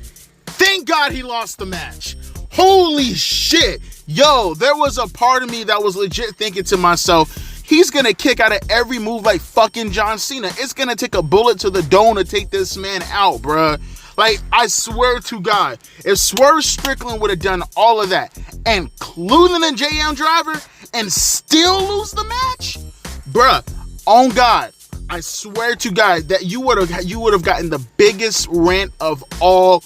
Thank God he lost the match. Holy shit. Yo, there was a part of me that was legit thinking to myself, he's gonna kick out of every move like fucking John Cena. It's gonna take a bullet to the dome to take this man out, bruh. Like, I swear to God, if Swerve Strickland would have done all of that, including the JM driver, and still lose the match, bruh, on God, I swear to God that you would have gotten the biggest rant of all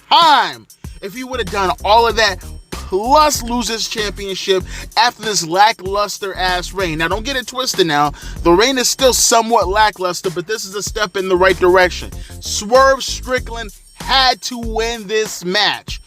time if he would have done all of that plus lose his championship after this lackluster ass reign. Now don't get it twisted now. The reign is still somewhat lackluster, but this is a step in the right direction. Swerve Strickland had to win this match.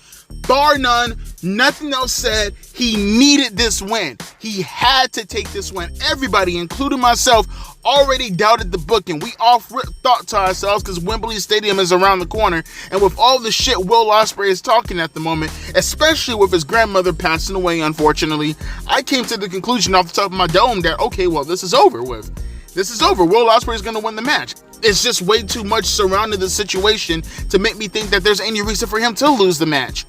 Bar none, nothing else said. He needed this win. He had to take this win. Everybody, including myself, already doubted the booking. We all thought to ourselves, because Wembley Stadium is around the corner, and with all the shit Will Ospreay is talking at the moment, especially with his grandmother passing away, unfortunately, I came to the conclusion off the top of my dome that, okay, well, this is over with. This is over. Will Ospreay is going to win the match. It's just way too much surrounding the situation to make me think that there's any reason for him to lose the match.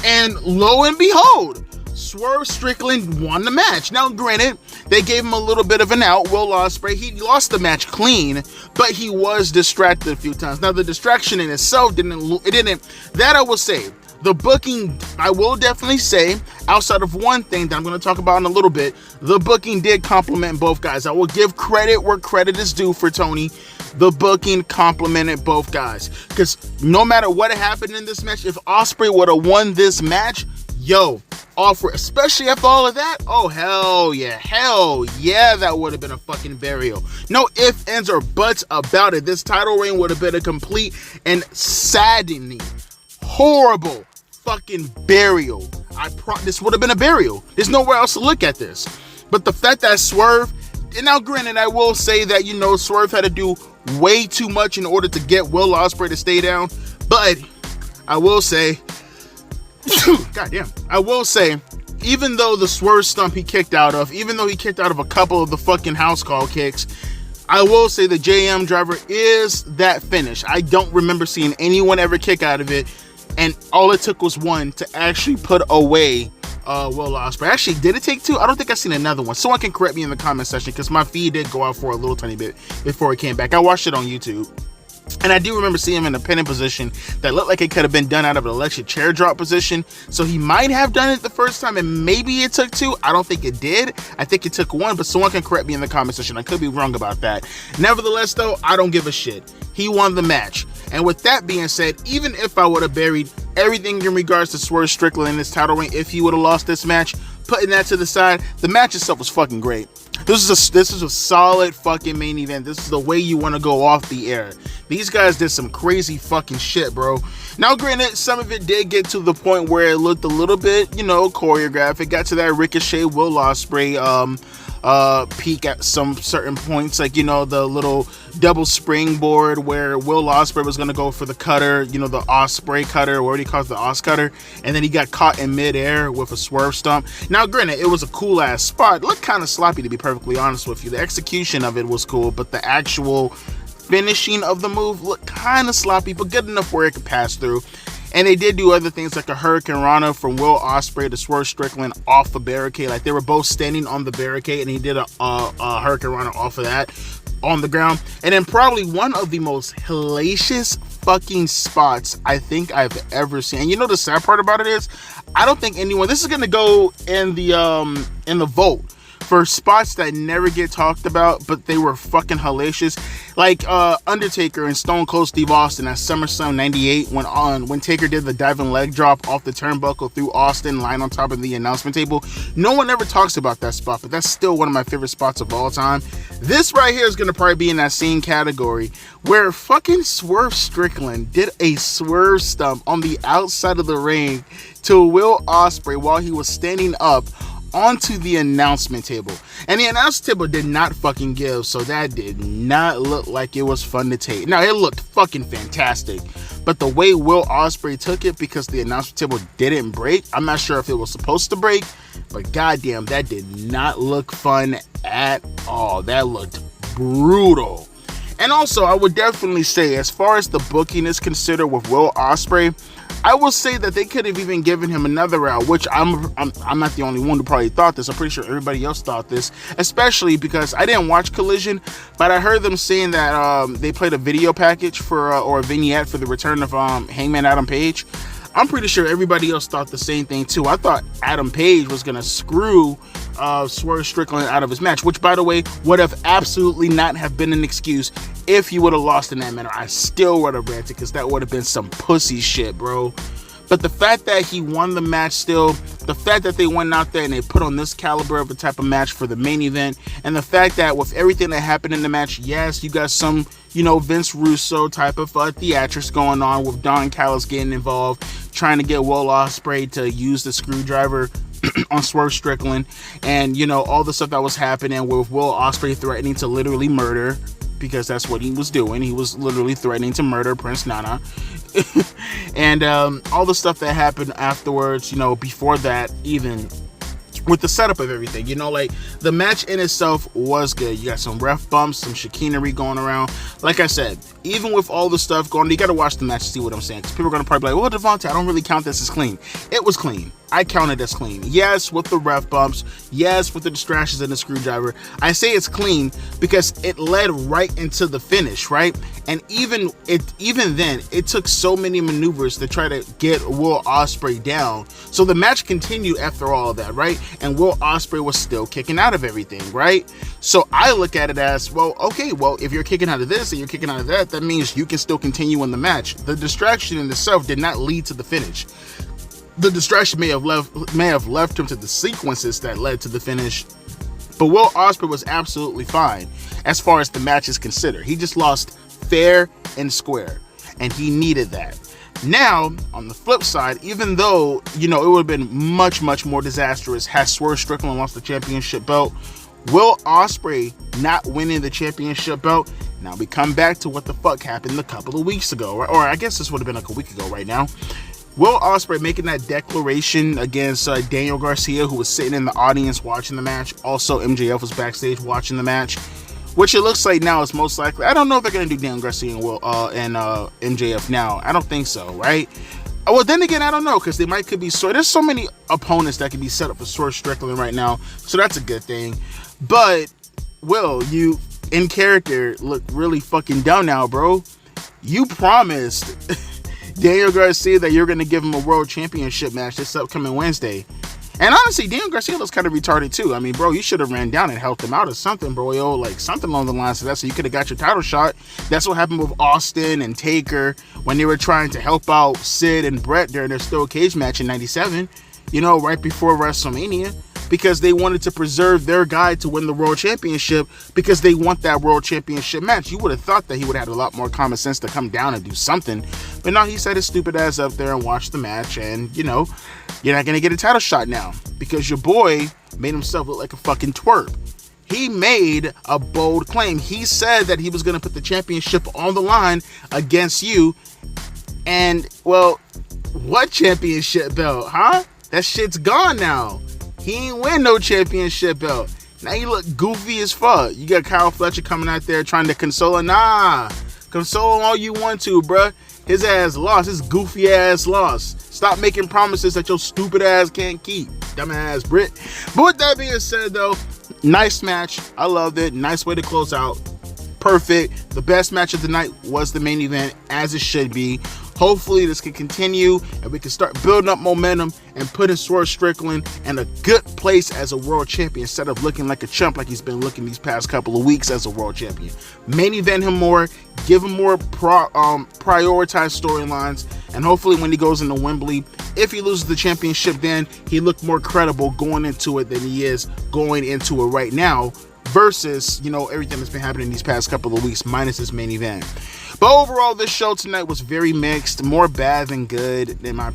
And lo and behold, Swerve Strickland won the match. Now, granted, they gave him a little bit of an out. Will Ospreay, he lost the match clean, but he was distracted a few times. Now, the distraction in itself that I will say, the booking, I will definitely say, outside of one thing that I'm going to talk about in a little bit, the booking did compliment both guys. I will give credit where credit is due for Toni. The booking complimented both guys. Because no matter what happened in this match, if Ospreay would have won this match, yo, offer, especially after all of that, oh, hell yeah, that would have been a fucking burial. No ifs, ands, or buts about it. This title reign would have been a complete and saddening, horrible fucking burial. This would have been a burial. There's nowhere else to look at this. But the fact that Swerve, and now granted, I will say that, you know, Swerve had to do way too much in order to get Will Ospreay to stay down. But I will say, goddamn, I will say, even though the Swerve stump he kicked out of, even though he kicked out of a couple of the fucking house call kicks, I will say the JM driver is that finish. I don't remember seeing anyone ever kick out of it, and all it took was one to actually put away Will Ospreay. Actually, did it take two? I don't think I've seen another one. Someone can correct me in the comment section, because my feed did go out for a little tiny bit before it came back. I watched it on YouTube, and I do remember seeing him in a pinning position that looked like it could have been done out of an electric chair drop position. So he might have done it the first time, and maybe it took two. I don't think it did. I think it took one, but someone can correct me in the comment section. I could be wrong about that. Nevertheless, though, I don't give a shit. He won the match. And with that being said, even if I would have buried everything in regards to Swerve Strickland in this title reign, if he would have lost this match, putting that to the side, the match itself was fucking great. This is a solid fucking main event. This is the way you want to go off the air. These guys did some crazy fucking shit, bro. Now, granted, some of it did get to the point where it looked a little bit, you know, choreographed. It got to that Ricochet Will Ospreay peak at some certain points, like, you know, the little double springboard where Will Ospreay was going to go for the cutter, you know, the Ospreay cutter, or what he calls the Os cutter, and then he got caught in midair with a swerve stomp. Now, granted, it was a cool ass spot. It looked kind of sloppy, to be perfectly honest with you. The execution of it was cool, but the actual finishing of the move looked kind of sloppy, but good enough where it could pass through. And they did do other things like a Hurricane Rana from Will Ospreay to Swerve Strickland off the barricade. Like, they were both standing on the barricade, and he did a Hurricane Rana off of that on the ground. And then probably one of the most hellacious fucking spots I think I've ever seen. And you know the sad part about it is, I don't think anyone, this is going to go in the vote for spots that never get talked about, but they were fucking hellacious. Like Undertaker and Stone Cold Steve Austin at SummerSlam 98 when Taker did the diving leg drop off the turnbuckle through Austin, lying on top of the announcement table. No one ever talks about that spot, but that's still one of my favorite spots of all time. This right here is going to probably be in that same category, where fucking Swerve Strickland did a swerve stomp on the outside of the ring to Will Ospreay while he was standing up onto the announcement table. And the announcement table did not fucking give, so that did not look like it was fun to take. Now, it looked fucking fantastic, But the way Will Ospreay took it, because the announcer table didn't break, I'm not sure if it was supposed to break, but goddamn, that did not look fun at all. That looked brutal. And also, I would definitely say, as far as the booking is considered with Will Ospreay, I will say that they could have even given him another route, which I'm not the only one who probably thought this. I'm pretty sure everybody else thought this, especially because I didn't watch Collision, but I heard them saying that they played a video package for or a vignette for the return of Hangman Adam Page. I'm pretty sure everybody else thought the same thing too. I thought Adam Page was gonna screw Swerve Strickland out of his match, which, by the way, would have absolutely not have been an excuse if he would have lost in that manner. I still would have ranted, because that would have been some pussy shit, bro. But the fact that he won the match still, the fact that they went out there and they put on this caliber of a type of match for the main event, and the fact that with everything that happened in the match, yes, you got some, Vince Russo type of theatrics going on with Don Callis getting involved, trying to get Will Ospreay to use the screwdriver on Swerve Strickland, and, all the stuff that was happening with Will Ospreay threatening to literally murder, because that's what he was doing. He was literally threatening to murder Prince Nana. And all the stuff that happened afterwards, before that, even with the setup of everything, like the match in itself was good. You got some ref bumps, some chicanery going around. Like I said, even with all the stuff going on, you got to watch the match to see what I'm saying, because people are going to probably be like, well, Devontae, I don't really count this as clean. It was clean. I counted as clean. Yes, with the ref bumps. Yes, with the distractions and the screwdriver. I say it's clean because it led right into the finish, right? And even then, it took so many maneuvers to try to get Will Ospreay down. So the match continued after all of that, right? And Will Ospreay was still kicking out of everything, right? So I look at it as, well, okay, well, if you're kicking out of this and you're kicking out of that, that means you can still continue in the match. The distraction in itself did not lead to the finish. The distraction may have left him to the sequences that led to the finish, but Will Ospreay was absolutely fine as far as the match is considered. He just lost fair and square, and he needed that. Now, on the flip side, even though, it would have been much, much more disastrous had Swerve Strickland lost the championship belt, Will Ospreay not winning the championship belt, now we come back to what the fuck happened a couple of weeks ago, or I guess this would have been like a week ago right now. Will Ospreay making that declaration against Daniel Garcia, who was sitting in the audience watching the match. Also, MJF was backstage watching the match, which it looks like now is most likely. I don't know if they're going to do Daniel Garcia and MJF now. I don't think so, right? Well, then again, I don't know, because they could be there's so many opponents that could be set up for Swerve Strickland right now, so that's a good thing. But, Will, you, in character, look really fucking dumb now, bro. You promised Daniel Garcia that you're going to give him a world championship match this upcoming Wednesday. And honestly, Daniel Garcia looks kind of retarded too. I mean, bro, you should have ran down and helped him out or something, bro. Like something along the lines of that, so you could have got your title shot. That's what happened with Austin and Taker when they were trying to help out Sid and Brett during their steel cage match in '97, right before WrestleMania, because they wanted to preserve their guy to win the world championship, because they want that world championship match. You would have thought that he would have had a lot more common sense to come down and do something. But no, he set his stupid ass up there and watched the match, and, you're not going to get a title shot now, because your boy made himself look like a fucking twerp. He made a bold claim. He said that he was going to put the championship on the line against you, and, well, what championship belt, huh? That shit's gone now. He ain't win no championship belt. Now you look goofy as fuck. You got Kyle Fletcher coming out there trying to console him. Nah, console him all you want to, bruh. His ass lost. His goofy ass lost. Stop making promises that your stupid ass can't keep. Dumbass Brit. But with that being said, though, nice match. I loved it. Nice way to close out. Perfect. The best match of the night was the main event, as it should be. Hopefully this can continue and we can start building up momentum and putting Swerve Strickland in a good place as a world champion, instead of looking like a chump like he's been looking these past couple of weeks as a world champion. Main event him more, give him more prioritized storylines, and hopefully when he goes into Wembley, if he loses the championship, then he looked more credible going into it than he is going into it right now, versus, everything that's been happening these past couple of weeks minus this main event. But overall, this show tonight was very mixed, more bad than good in my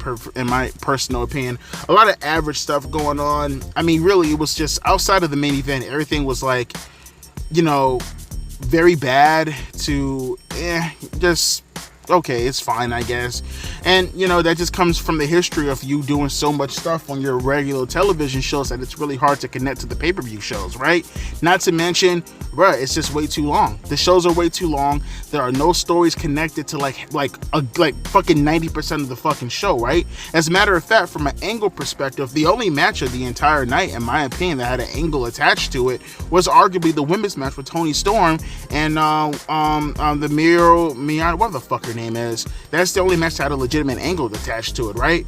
personal opinion. A lot of average stuff going on. I mean, really, it was just outside of the main event, everything was like, very bad to just okay, it's fine, I guess. And, you know, that just comes from the history of you doing so much stuff on your regular television shows that it's really hard to connect to the pay-per-view shows, right? Not to mention, bruh, it's just way too long. The shows are way too long. There are no stories connected to like fucking 90% of the fucking show, right? As a matter of fact, from an angle perspective, the only match of the entire night, in my opinion, that had an angle attached to it was arguably the women's match with Toni Storm and the Miro, whatever the fuck her name is. That's the only match that had a legitimate angle attached to it, right?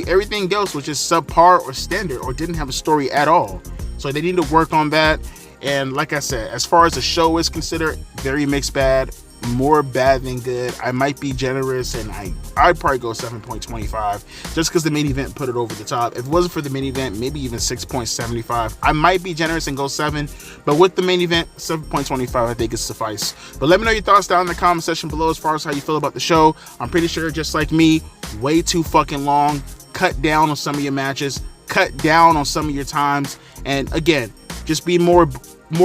Everything else was just subpar or standard or didn't have a story at all. So they need to work on that. And like I said, as far as the show is considered, very mixed bag, more bad than good. I might be generous and I'd probably go 7.25 just because the main event put it over the top. If it wasn't for the main event, maybe even 6.75. I might be generous and go 7, but with the main event, 7.25 I think is suffice. But let me know your thoughts down in the comment section below as far as how you feel about the show. I'm pretty sure, just like me, way too fucking long. Cut down on some of your matches, cut down on some of your times, and again, just be more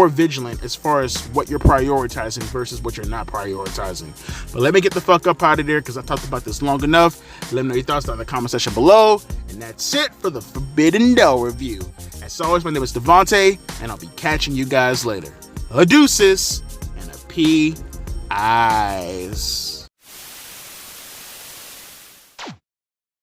vigilant as far as what you're prioritizing versus what you're not prioritizing. But let me get the fuck up out of there because I talked about this long enough. Let me know your thoughts down in the comment section below. And that's it for the Forbidden Door review. As always, my name is Devontae, and I'll be catching you guys later. A deuces and a P-eyes.